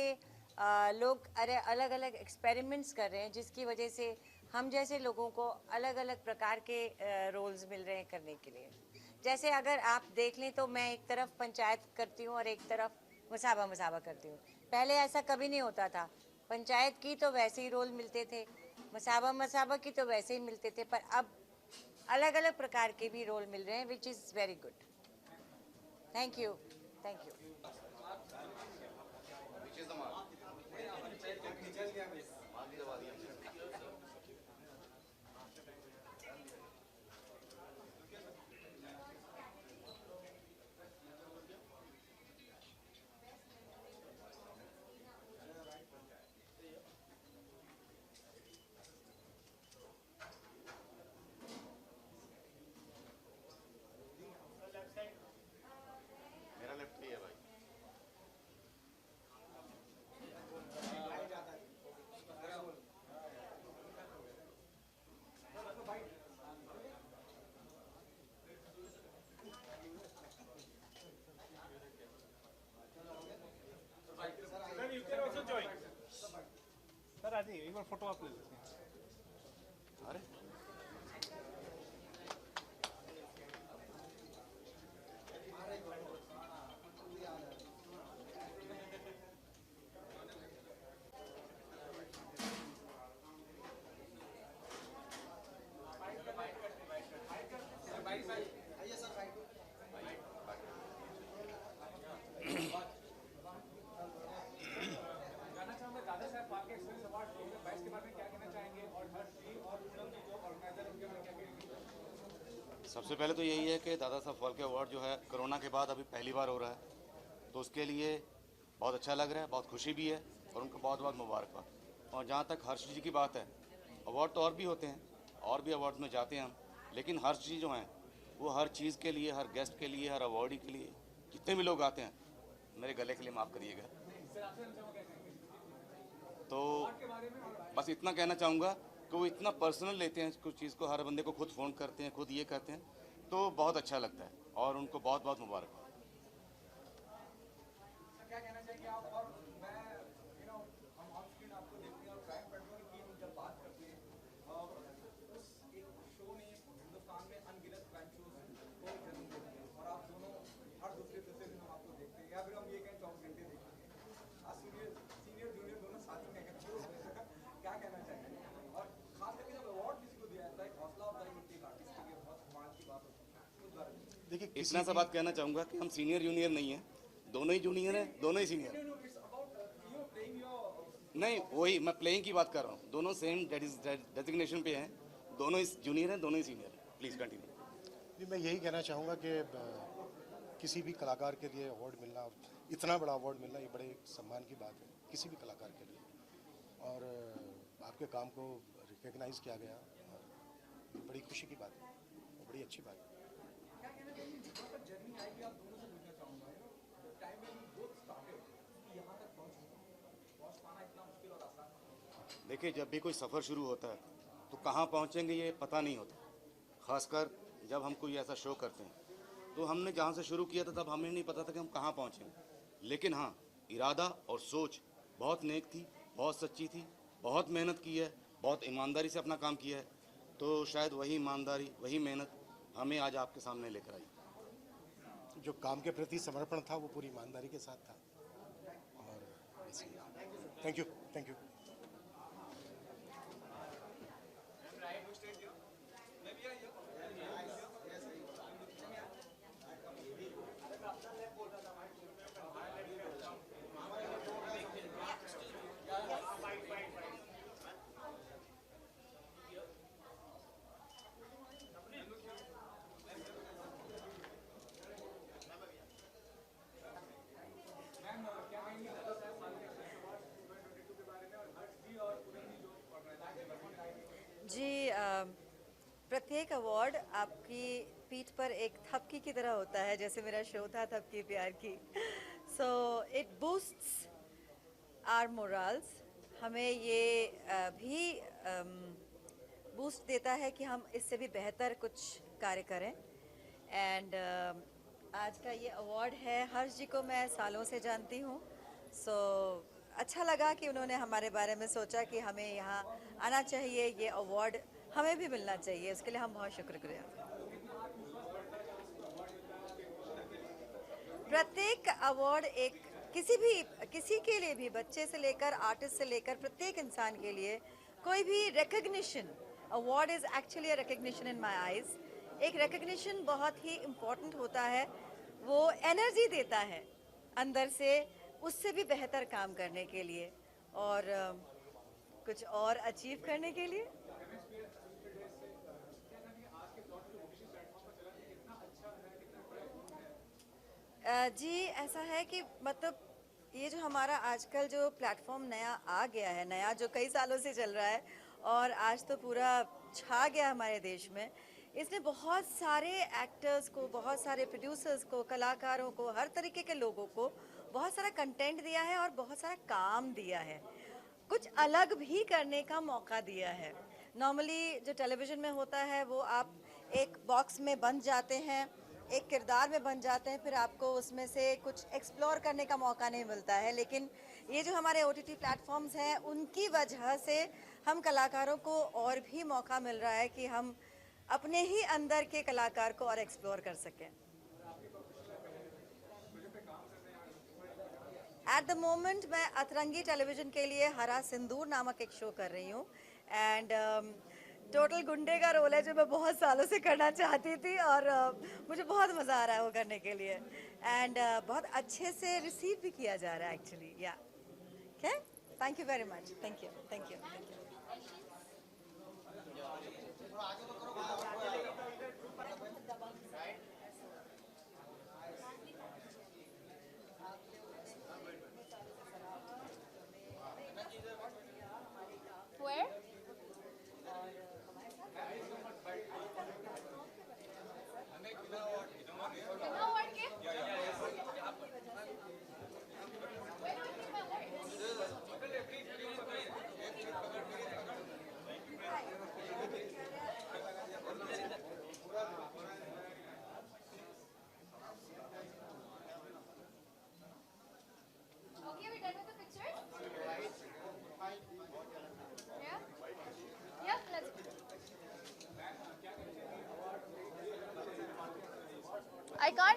S16: लोग अलग अलग एक्सपेरिमेंट्स कर रहे हैं, जिसकी वजह से हम जैसे लोगों को अलग अलग प्रकार के रोल्स मिल रहे हैं करने के लिए। जैसे अगर आप देख लें तो मैं एक तरफ पंचायत करती हूँ और एक तरफ मसाबा मसाबा करती हूँ। पहले ऐसा कभी नहीं होता था। पंचायत की तो वैसे ही रोल मिलते थे, मसाबा मसाबा की तो वैसे ही मिलते थे, पर अब अलग अलग प्रकार के भी रोल मिल रहे हैं, which is very good. Thank you, thank you.
S2: Sir आ जाइए, एक बार फोटो आप ले लेते हैं। अरे
S17: सबसे पहले तो यही है कि दादा साहब फाल्के अवार्ड जो है कोरोना के बाद अभी पहली बार हो रहा है, तो उसके लिए बहुत अच्छा लग रहा है, बहुत खुशी भी है और उनको बहुत बहुत मुबारकबाद। और जहाँ तक हर्ष जी की बात है, अवार्ड तो और भी होते हैं, और भी अवार्ड में जाते हैं हम, लेकिन हर्ष जी जो हैं वो हर चीज़ के लिए, हर गेस्ट के लिए, हर अवार्डी के लिए, जितने भी लोग आते हैं, मेरे गले के लिए माफ़ करिएगा, तो बस इतना कहना चाहूँगा कि वो इतना पर्सनल लेते हैं कुछ चीज़ को, हर बंदे को खुद फ़ोन करते हैं, खुद ये करते हैं, तो बहुत अच्छा लगता है और उनको बहुत बहुत मुबारक।
S2: क्या कहना चाहेंगे आप? और मैं हम ऑन स्क्रीन आपको देखते हैं और क्राइम पेट्रोल की जब बात करते हैं, उस एक शो ने हिंदुस्तान में अनगिनत क्राइम शोज को जन्म दिया है और आप दोनों हर दूसरे दिन हम आपको देखते हैं, या फिर हम ये कहें 24 घंटे देखते हैं। आज सीनियर जूनियर दोनों साथ में क्या कहना चाहेंगे? और खास करके जब अवार्ड किसी को दिया जाता है, हौसला अफजाई होती है आर्टिस्ट की, बहुत कमाल की बात होती है।
S17: देखिए, इतना सा बात कहना चाहूँगा कि हम सीनियर जूनियर नहीं हैं, दोनों ही जूनियर हैं, दोनों ही सीनियर। नहीं, वही मैं प्लेइंग की बात कर रहा हूँ, दोनों सेम डेजिग्नेशन पे हैं, दोनों ही जूनियर हैं, दोनों ही सीनियर हैं। Please continue.
S18: जी, मैं यही कहना चाहूँगा कि किसी भी कलाकार के लिए अवार्ड मिलना, इतना बड़ा अवार्ड मिलना, ये बड़े सम्मान की बात है किसी भी कलाकार के लिए, और आपके काम को रिकग्नाइज किया गया, और बड़ी खुशी की बात है, बड़ी अच्छी बात है।
S2: जर्नी आएगी, आप दोनों से पूछना चाहूँगा, टाइम में बोथ स्टार्टेड कि यहाँ तक पहुँच पाना इतना मुश्किल और आसान?
S17: देखिए, जब भी कोई सफ़र शुरू होता है तो कहाँ पहुँचेंगे ये पता नहीं होता, ख़ासकर जब हम कोई ऐसा शो करते हैं। तो हमने जहाँ से शुरू किया था तब हमें नहीं पता था कि हम कहाँ पहुँचेंगे, लेकिन हाँ, इरादा और सोच बहुत नेक थी, बहुत सच्ची थी, बहुत मेहनत की है, बहुत ईमानदारी से अपना काम किया है, तो शायद वही ईमानदारी, वही मेहनत हमें आज आपके सामने लेकर आई।
S18: जो काम के प्रति समर्पण था वो पूरी ईमानदारी के साथ था, और थैंक यू, थैंक यू।
S19: जी, प्रत्येक अवार्ड आपकी पीठ पर एक थपकी की तरह होता है, जैसे मेरा शो था थपकी प्यार की। So it boosts our morals, हमें ये भी बूस्ट देता है कि हम इससे भी बेहतर कुछ कार्य करें। एंड आज का ये अवार्ड है, हर्ष जी को मैं सालों से जानती हूँ, सो अच्छा लगा कि उन्होंने हमारे बारे में सोचा कि हमें यहाँ आना चाहिए, ये अवार्ड हमें भी मिलना चाहिए, उसके लिए हम बहुत शुक्रगुजार हैं। प्रत्येक अवार्ड एक किसी के लिए भी, बच्चे से लेकर आर्टिस्ट से लेकर प्रत्येक इंसान के लिए कोई भी recognition, award is actually a recognition in my eyes. एक रिकग्निशन बहुत ही इम्पोर्टेंट होता है, वो एनर्जी देता है अंदर से उससे भी बेहतर काम करने के लिए और कुछ और अचीव करने के लिए। जी, ऐसा है कि मतलब ये जो हमारा आजकल जो प्लेटफॉर्म नया आ गया है, नया जो कई सालों से चल रहा है और आज तो पूरा छा गया हमारे देश में, इसने बहुत सारे एक्टर्स को, बहुत सारे प्रोड्यूसर्स को, कलाकारों को, हर तरीके के लोगों को बहुत सारा कंटेंट दिया है और बहुत सारा काम दिया है, कुछ अलग भी करने का मौका दिया है। नॉर्मली जो टेलीविज़न में होता है वो आप एक बॉक्स में बंद जाते हैं, एक किरदार में बन जाते हैं, फिर आपको उसमें से कुछ एक्सप्लोर करने का मौका नहीं मिलता है। लेकिन ये जो हमारे OTT प्लेटफॉर्म्स हैं, उनकी वजह से हम कलाकारों को और भी मौका मिल रहा है कि हम अपने ही अंदर के कलाकार को और एक्सप्लोर कर सकें। एट द मोमेंट मैं अतरंगी टेलीविज़न के लिए हरा सिंदूर नामक एक शो कर रही हूँ, एंड टोटल गुंडे का रोल है जो मैं बहुत सालों से करना चाहती थी और मुझे बहुत मज़ा आ रहा है वो करने के लिए, एंड बहुत अच्छे से रिसीव भी किया जा रहा है एक्चुअली। या okay, thank you very much, thank you, thank you, thank you.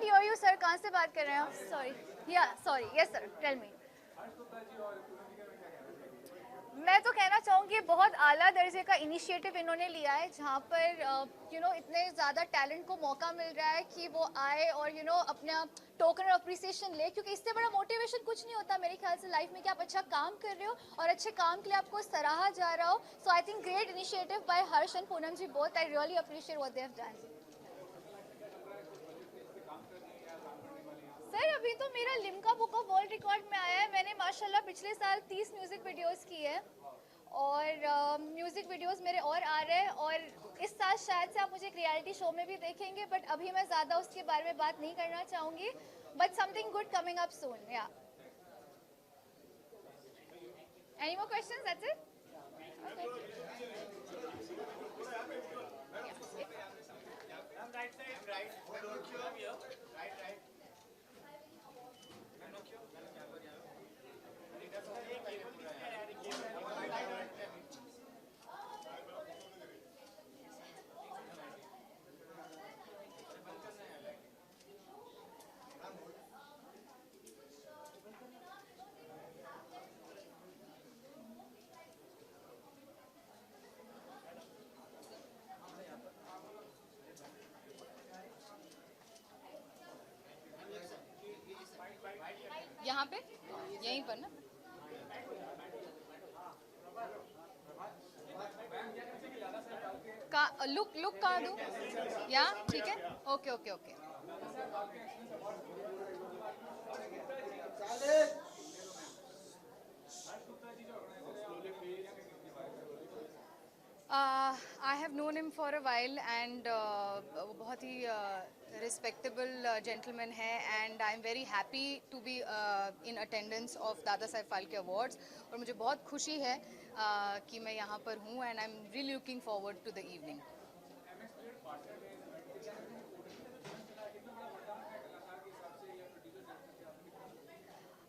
S8: can't hear you, sir. कहाँ से बात कर रहे हैं आप? Sorry. Yeah, sorry. Yes, sir. Tell me. मैं तो कहना चाहूँगी बहुत आला दर्जे का इनिशिएटिव इन्होंने लिया है, जहाँ पर इतने ज़्यादा टैलेंट को मौका मिल रहा है कि वो आए और अपना टोकन ऑफ अप्रिसिएशन ले, क्योंकि इससे बड़ा मोटिवेशन कुछ नहीं होता मेरे ख्याल से लाइफ में कि आप अच्छा काम कर रहे हो और अच्छे काम के लिए आपको सराहा जा रहा हो. So I think great initiative by Harsh and Poonam ji both. I really appreciate what they have done. Sir अभी तो मेरा Limca book of world record में आया है. मैंने माशाल्लाह पिछले साल 30 म्यूजिक वीडियोस की है और म्यूजिक वीडियोस मेरे और आ रहे हैं और इस साल शायद से आप मुझे एक रियलिटी शो में भी देखेंगे, बट अभी मैं ज़्यादा उसके बारे में बात नहीं करना चाहूँगी. But something good coming up soon. Yeah any more questions? That's it. यहाँ पे यहीं पर ना. लुक कहाँ दूँ? या ठीक है. Okay okay okay. I have known him for a while and बहुत ही respectable gentleman है and I am very happy to be in attendance of दादा साहेब फाल्के awards और मुझे बहुत खुशी है कि मैं यहाँ पर हूँ and I am really looking forward to the evening.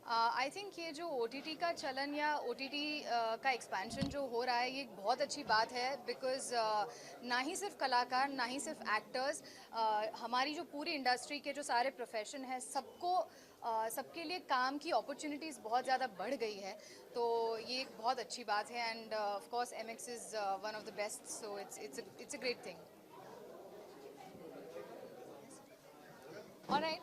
S8: I think ये जो OTT का चलन या OTT का एक्सपेंशन जो हो रहा है ये बहुत अच्छी बात है बिकॉज़ ना ही सिर्फ कलाकार ना ही सिर्फ एक्टर्स हमारी जो पूरी इंडस्ट्री के जो सारे प्रोफेशन हैं सबके लिए काम की अपॉर्चुनिटीज़ बहुत ज़्यादा बढ़ गई है. तो ये एक बहुत अच्छी बात है end of course MX is one of the best so it's a great thing. Alright.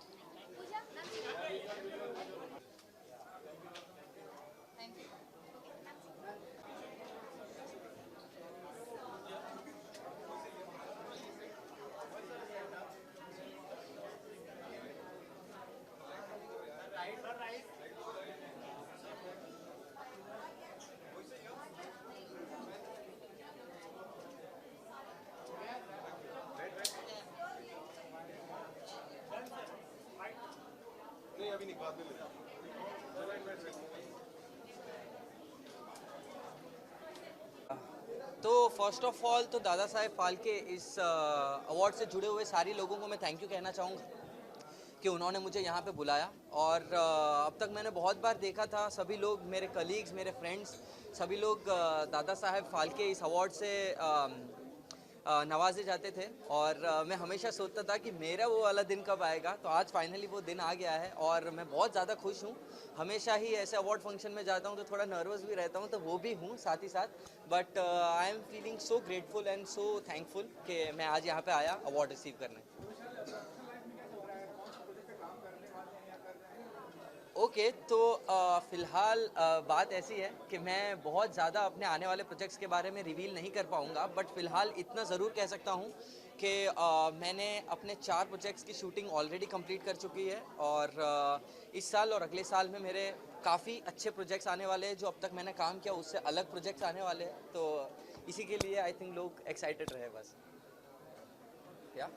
S20: तो फर्स्ट ऑफ ऑल तो दादा साहेब फाल्के इस अवार्ड से जुड़े हुए सारे लोगों को मैं थैंक यू कहना चाहूँगा कि उन्होंने मुझे यहाँ पे बुलाया. और अब तक मैंने बहुत बार देखा था सभी लोग मेरे कलीग्स मेरे फ्रेंड्स सभी लोग दादा साहेब फाल्के इस अवार्ड से नवाजे जाते थे और मैं हमेशा सोचता था कि मेरा वो वाला दिन कब आएगा. तो आज फाइनली वो दिन आ गया है और मैं बहुत ज़्यादा खुश हूँ. हमेशा ही ऐसे अवार्ड फंक्शन में जाता हूँ तो थोड़ा नर्वस भी रहता हूँ, तो वो भी हूँ साथ ही साथ. But I am feeling so grateful and so thankful कि मैं आज यहाँ पे आया अवार्ड रिसीव करने. ओके, तो फ़िलहाल बात ऐसी है कि मैं बहुत ज़्यादा अपने आने वाले प्रोजेक्ट्स के बारे में रिवील नहीं कर पाऊँगा. बट फ़िलहाल इतना ज़रूर कह सकता हूँ कि मैंने अपने 4 प्रोजेक्ट्स की शूटिंग ऑलरेडी कंप्लीट कर चुकी है और इस साल और अगले साल में मेरे काफ़ी अच्छे प्रोजेक्ट्स आने वाले हैं. जो अब तक मैंने काम किया उससे अलग प्रोजेक्ट्स आने वाले हैं. तो इसी के लिए आई थिंक लोग एक्साइटेड रहे बस. क्या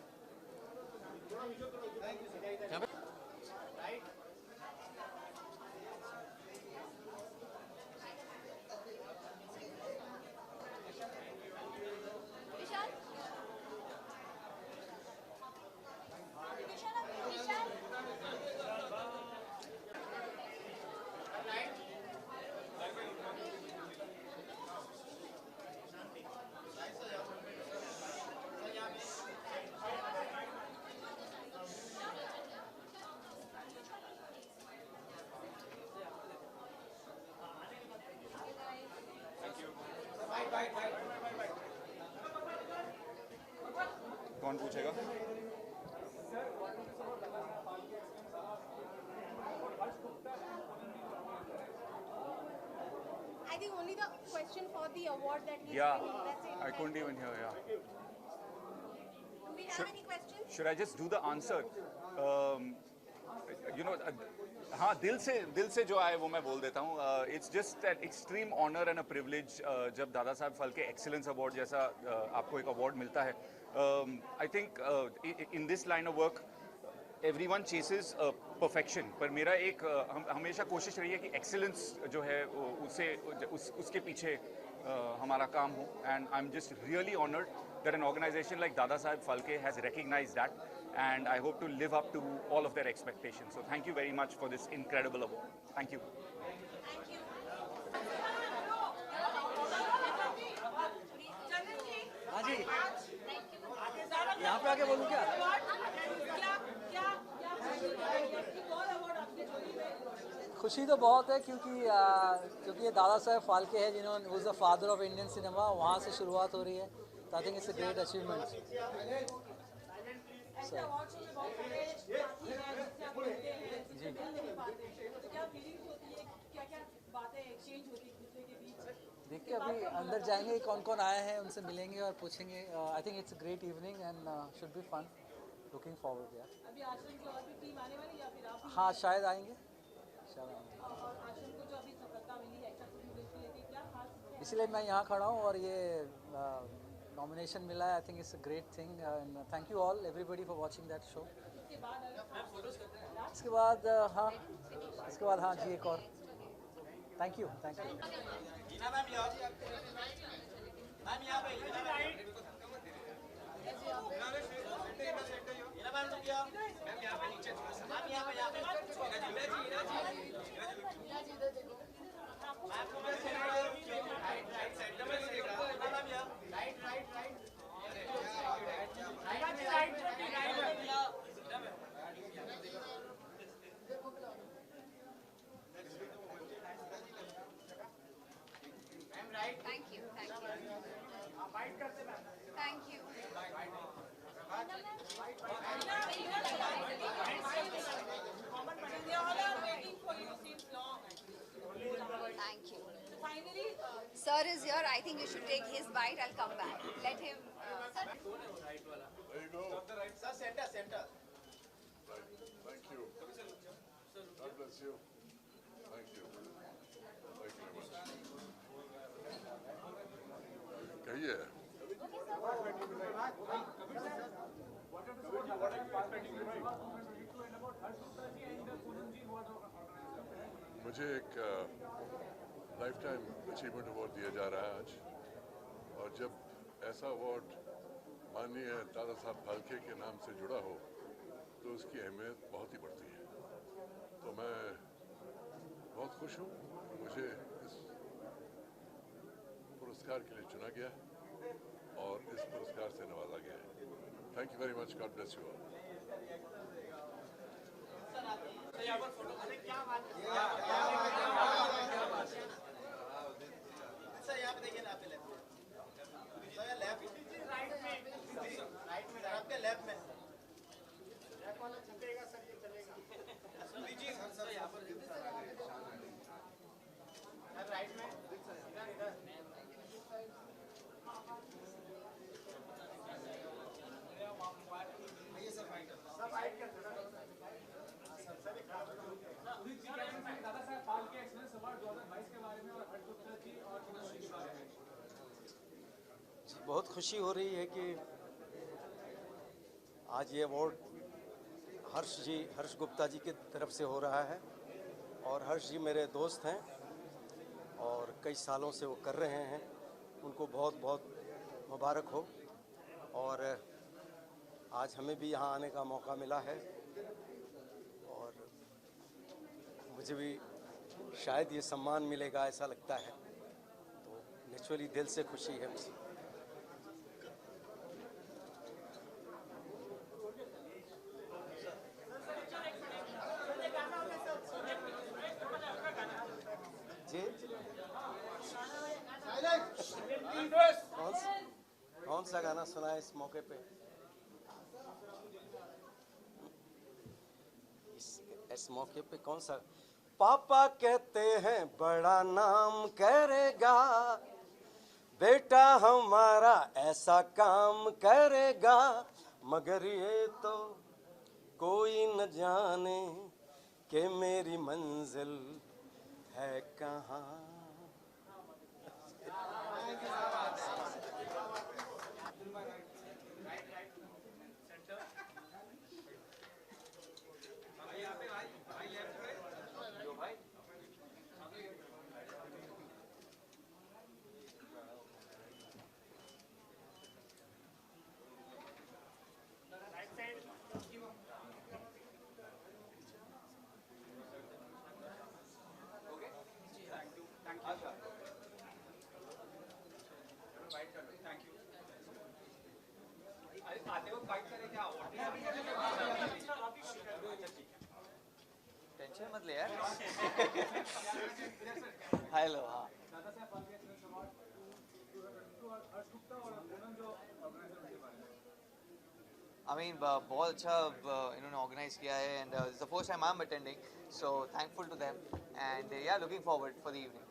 S21: कौन पूछेगा?
S22: I think only the question for the award that he's
S21: Yeah,
S22: winning. That's it.
S21: I couldn't even hear. Yeah.
S22: Do we have any questions?
S21: Should I just do the answer? हाँ, दिल से जो आए वो मैं बोल देता हूँ. It's just an extreme honor and a privilege जब दादा साहब फाल्के एक्सीलेंस अवार्ड जैसा आपको एक अवार्ड मिलता है. I think in this line of work everyone chases perfection, पर मेरा एक हमेशा कोशिश रही है कि एक्सीलेंस जो है उसके पीछे हमारा काम हो. And I'm just really honored that an organization like Dada Saheb Phalke has recognized that, and I hope to live up to all of their expectations. So thank you very much for this incredible award. Thank you.
S5: हाँ जी, यहाँ पे आके बोलूँ क्या? खुशी तो बहुत है क्योंकि ये दादा साहब फाल्के है जिन्होंने who's the father of Indian cinema, वहाँ से शुरुआत हो रही है. तो I think it's a great achievement. So, जी. देखिए अभी अंदर जाएंगे कौन कौन आए हैं उनसे मिलेंगे और पूछेंगे. I think it's a great evening and should be fun. Looking forward यार. अभी आश्रम की और भी टीम आने वाली या फिर आप? हाँ शायद आएंगे. और आश्रम को जो अभी सफलता मिली है क्या खास? इसलिए मैं यहाँ खड़ा हूँ और ये नॉमिनेशन मिला है. I think it's a great thing and thank you all everybody for watching that show. इसके बाद हाँ जी एक और. Thank you.
S4: Sir is here. I think you should take his bite. I'll come back. Let him.
S9: There you go.
S2: Sir, center.
S9: Right. Thank you. God bless you. Thank you. Thank you very much. कहिए. मुझे एक life time achievement award दिया जा रहा है आज, और जब ऐसा अवार्ड माननीय दादा साहब फाल्के के नाम से जुड़ा हो तो उसकी अहमियत बहुत ही बढ़ती है. तो मैं बहुत खुश हूँ मुझे इस पुरस्कार के लिए चुना गया और इस पुरस्कार से नवाजा गया है. Thank you very much. God bless you all.
S2: Sir यहाँ पे देखिए ना, आपके लेफ्ट में, राइट में आपके लेफ्ट में. छपेगा सर, ये चलेगा. सर यहाँ पर राइट में इधर ये सब फाइट कर दादा साहब फाल्के एक्सीलेंस अवार्ड 2022 के बारे में और हर्षगुप्ता जी और किन्नर के बारे में.
S5: बहुत खुशी हो रही है कि आज ये अवार्ड हर्ष गुप्ता जी की तरफ से हो रहा है. और हर्ष जी मेरे दोस्त हैं और कई सालों से वो कर रहे हैं. उनको बहुत बहुत मुबारक हो. और आज हमें भी यहाँ आने का मौका मिला है और मुझे भी शायद ये सम्मान मिलेगा ऐसा लगता है. तो नेचुरली दिल से खुशी है मुझे. जी कौन सा गाना सुना है इस मौके पे? इस मौके पे कौन सा? पापा कहते हैं बड़ा नाम करेगा, बेटा हमारा ऐसा काम करेगा, मगर ये तो कोई न जाने कि मेरी मंजिल है कहाँ।
S20: टेंशन मत ले यार। हेलो। हाँ I mean, बहुत अच्छा इन्होंने ऑर्गेनाइज किया है and it's the first time I am attending, so thankful to them and yeah looking forward for the evening.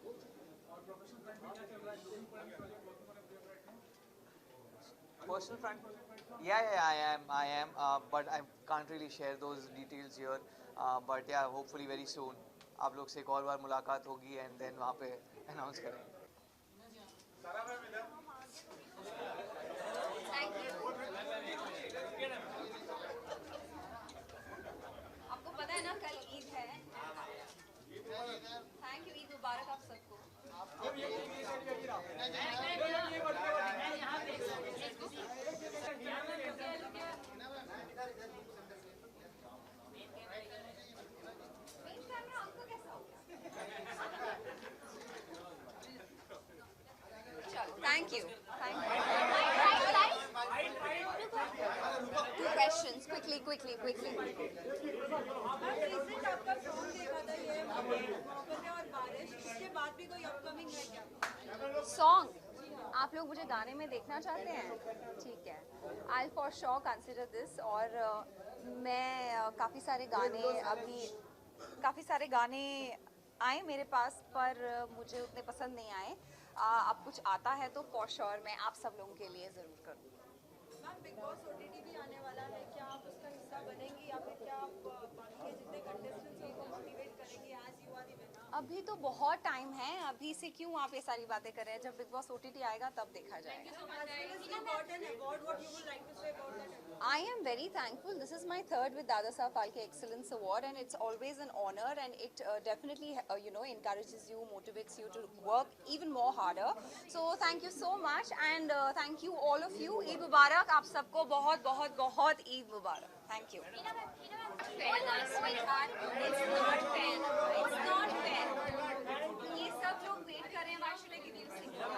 S20: Personal front, yeah, I am, but I can't really share those details here. But yeah, hopefully very soon आप लोग से एक और बार मुलाकात होगी and then वहाँ पे announce करेंगे।
S3: आपको पता है ना कल ईद है। थैंक यू, ईद मुबारक आप सबको। Thank you. Thank you. Two questions, quickly.
S13: Recent आपका सॉन्ग देखा था ये मोहब्बतें और बारिश, इसके बाद भी कोई अपकमिंग है क्या?
S3: सॉन्ग आप लोग मुझे गाने में देखना चाहते हैं? ठीक है, I for sure consider this. और मैं काफ़ी सारे गाने आए मेरे पास, पर मुझे उतने पसंद नहीं आए। अब कुछ आता है तो फॉर श्योर मैं आप सब लोगों के लिए ज़रूर करूँगी।
S13: मैम, बिग बॉस ओटीटी भी आने वाला है, क्या आप उसका हिस्सा बनेंगी या फिर क्या आप बाकी के जितने कंटेस्टेंट्स हैं उनको मोटिवेट करेंगी as you are the winner?
S3: अभी तो बहुत टाइम है, अभी से क्यों आप ये सारी बातें कर रहे हैं? जब बिग बॉस ओटीटी आएगा तब देखा जाएगा। I am very thankful. This is my third with Dada Saab Phalke Excellence Award, and it's always an honor, and it definitely encourages you, motivates you to work even more harder. So thank you so much, and thank you all of you. Eid Mubarak, आप सबको बहुत बहुत बहुत Eid Mubarak. Thank you. It's not fair. ये सब लोग wait कर रहे हैं, why should I give you a single?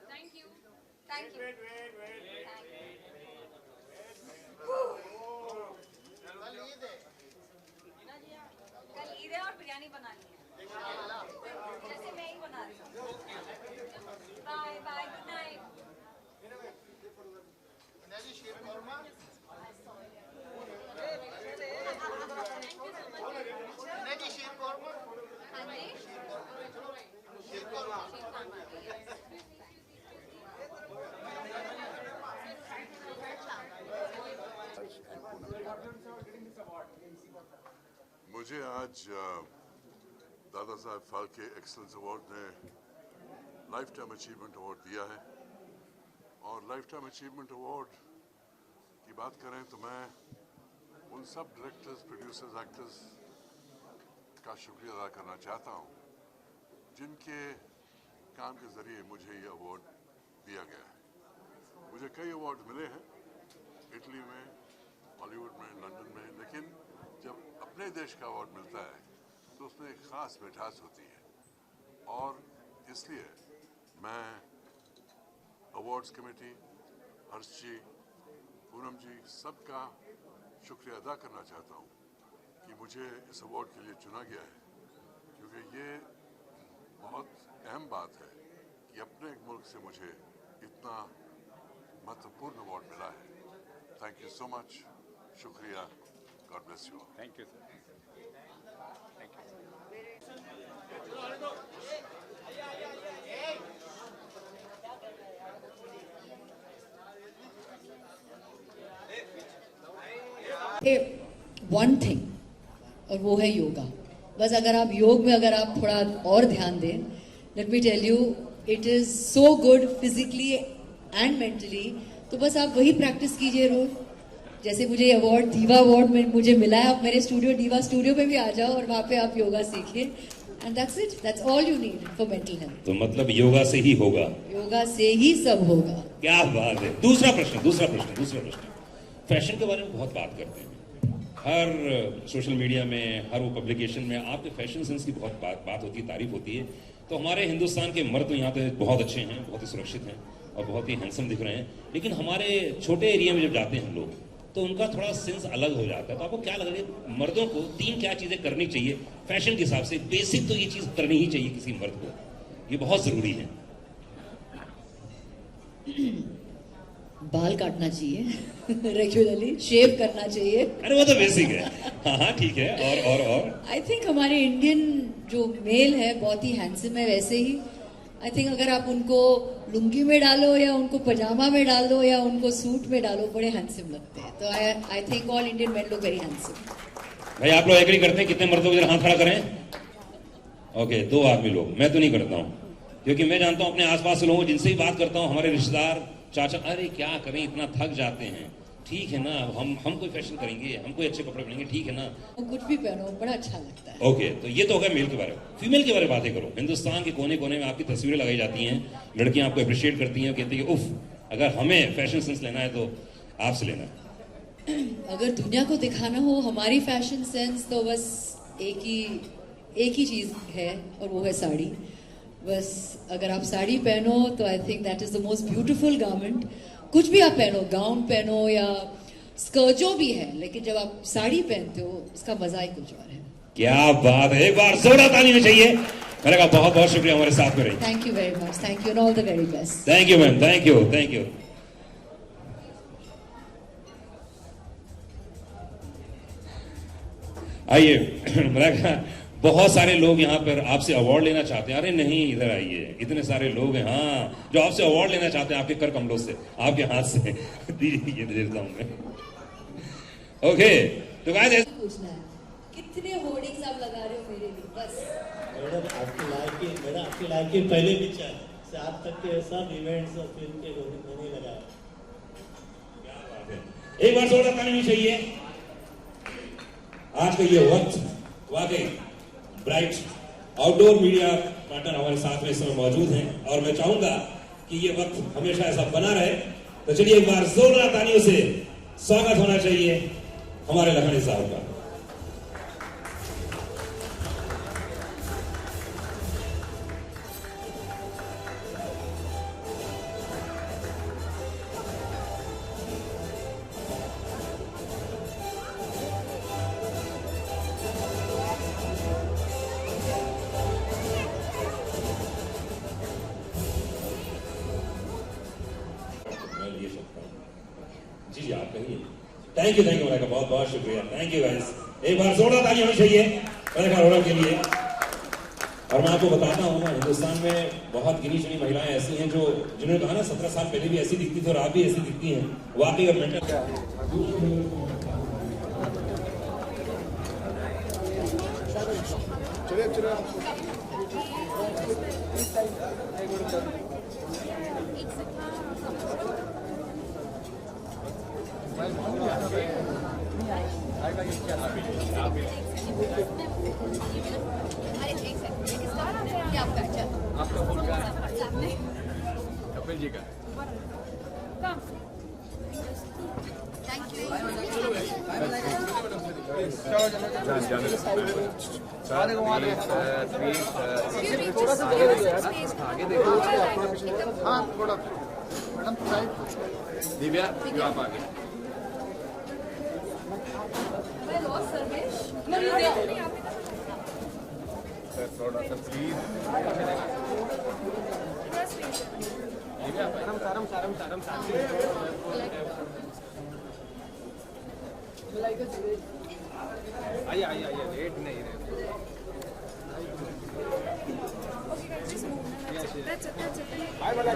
S3: Thank you. कल ईद है और बिरयानी बनानी है, जैसे मैं ही बना रही हूँ। Bye bye, good night.
S9: मुझे आज दादा साहब फाल्के एक्सेलेंस अवार्ड ने लाइफ टाइम अचीवमेंट अवार्ड दिया है। और लाइफ टाइम अचीवमेंट अवार्ड की बात करें तो मैं उन सब डायरेक्टर्स, प्रोड्यूसर्स, एक्टर्स का शुक्रिया अदा करना चाहता हूँ जिनके काम के ज़रिए मुझे ये अवार्ड दिया गया है। मुझे कई अवार्ड मिले हैं, इटली में, हॉलीवुड में, लंदन में, लेकिन जब अपने देश का अवार्ड मिलता है तो उसमें एक ख़ास मिठास होती है। और इसलिए मैं अवार्ड्स कमेटी, हर्ष जी, पूनम जी, सबका शुक्रिया अदा करना चाहता हूँ कि मुझे इस अवार्ड के लिए चुना गया है, क्योंकि ये बहुत अहम बात है कि अपने एक मुल्क से मुझे इतना महत्वपूर्ण अवार्ड मिला है। थैंक यू सो मच, शुक्रिया, God bless you.
S21: Thank you sir.
S10: One thing, और वो है योगा। बस अगर आप योग में अगर आप थोड़ा और ध्यान दें, let me tell you, it is so good physically and mentally. तो बस आप वही प्रैक्टिस कीजिए रोज। जैसे मुझे अवार्ड, दीवा अवार्ड में मुझे मिला है, आप मेरे स्टूडियो, दीवा स्टूडियो में भी आ जाओ और वहाँ पे आप योगा सीखिए, and that's it, that's all you need for mental health.
S11: तो मतलब योगा से ही होगा,
S10: योगा से ही सब होगा।
S11: क्या बात है। दूसरा प्रश्न, फैशन के बारे में बहुत बात करते हैं, हर सोशल मीडिया में, हर वो पब्लिकेशन में आपके फैशन सेंस की बहुत बात होती है, तारीफ होती है। तो हमारे हिंदुस्तान के मर्द तो यहाँ पे बहुत अच्छे हैं, बहुत ही सुरक्षित हैं और बहुत ही हैंडसम दिख रहे हैं, लेकिन हमारे छोटे एरिया में जब जाते हैं हम लोग तो उनका थोड़ा सेंस अलग हो जाता है। तो आपको क्या लग रहा है, मर्दों को 3 क्या चीजें करनी चाहिए फैशन के हिसाब से? बेसिक तो ये चीज करनी ही चाहिए किसी मर्द को, ये बहुत जरूरी है।
S10: बाल काटना चाहिए रेगुलरली, शेव करना चाहिए।
S11: अरे वो तो बेसिक है। हाँ ठीक है। और
S10: आई थिंक हमारे इंडियन जो मेल है बहुत ही हैंडसम है। वैसे ही आई थिंक अगर आप उनको लुंगी में डालो या उनको पजामा में डाल दो या उनको सूट में डालो, बड़े हैंडसम लगते हैं। तो I think all Indian main look very handsome.
S11: भाई आप लोग एग्री करते हैं? कितने मर्दों को इधर हाथ खड़ा करें? ओके, 2 आदमी लोग। मैं तो नहीं करता हूँ, क्योंकि मैं जानता हूँ अपने आसपास के लोगों जिनसे भी बात करता हूँ, हमारे रिश्तेदार, चाचा, अरे क्या करें, इतना थक जाते हैं। ठीक है ना, हम कोई फैशन करेंगे, हम कोई अच्छे कपड़े पहनेंगे, ठीक है ना,
S10: कुछ भी पहनो बड़ा अच्छा लगता है।
S11: ओके, तो ये तो हो गया मेल के बारे में। फीमेल के बारे में बातें करो। हिंदुस्तान के कोने कोने में आपकी तस्वीरें लगाई जाती हैं, लड़कियां आपको अप्रिशिएट करती हैं, कहती है उफ, अगर हमें फैशन सेंस लेना है तो आपसे लेना है।
S10: अगर दुनिया को दिखाना हो हमारी फैशन सेंस, तो बस एक ही चीज है, और वो है साड़ी। बस अगर आप साड़ी पहनो तो I think that is the most beautiful garment. कुछ भी आप पहनो, गाउन पहनो या स्कर्ट, जो भी है, लेकिन जब आप साड़ी पहनते हो उसका मजा ही कुछ और है।
S11: क्या बात है, एक बार जोरदार ताली में चाहिए। मैंने कहा बहुत बहुत शुक्रिया हमारे साथ में रही।
S10: Thank you very much, thank you and all the very best.
S11: Thank you ma'am, thank you. आइए, मैंने कहा बहुत सारे लोग यहाँ पर आपसे अवार्ड लेना चाहते हैं। अरे नहीं, इधर आइए, इतने सारे लोग हैं हाँ जो आपसे अवार्ड लेना चाहते हैं, आपके कर कमलों से, आपके हाथ से। ये देता हूँ मैं। ओके, तो गाइस
S10: पूछना है, कितने होर्डिंग्स आप लगा रहे हो मेरे लिए? बस
S23: मैडम आपकी लाइफ के पहले पिक्चर से आज तक के सब इवेंट्स और फिल्म के होर्डिंग मैंने लगाया।
S11: क्या बात है, एक बार जोरदार ताली होनी चाहिए। आज का ये वक्त वाकई ब्राइट आउटडोर मीडिया पार्टनर हमारे साथ में इस समय मौजूद हैं, और मैं चाहूंगा कि ये वक्त हमेशा ऐसा बना रहे। तो चलिए एक बार जोरदार तालियों से स्वागत होना चाहिए हमारे लखनी साहब का। जी आप कहिए। थैंक यू मैंने कहा बहुत बहुत शुक्रिया। थैंक यू गाइस, एक बार जोरदार ताली होनी चाहिए मैंने कहा रोड़ा के लिए। और मैं आपको बताता हूँ ना, हिंदुस्तान में बहुत गिनी चुनी महिलाएं ऐसी हैं जो, जिन्होंने कहा ना 17 साल पहले भी ऐसी दिखती थी और आप भी ऐसी दिखती हैं। वाकई और मेंटल
S2: आपका फोन क्या है? कपिल जी का।
S1: थोड़ा सा आगे देखो। हाँ थोड़ा मैडम साइड।
S2: दिव्या आप आगे। थोड़ा सा प्लीज आइए लेट नहीं रहे बाय बाय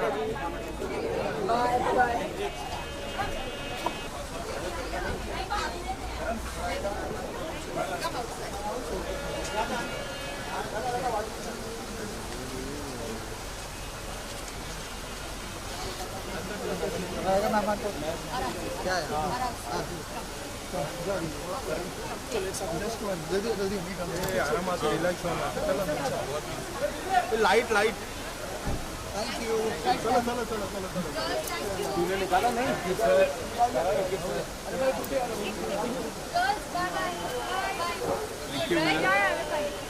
S2: क्या है जल्दी आराम से रिलैक्स होना लाइट थैंक यू चलो तूने निकाला नहीं
S22: Girls, bye bye. Bye.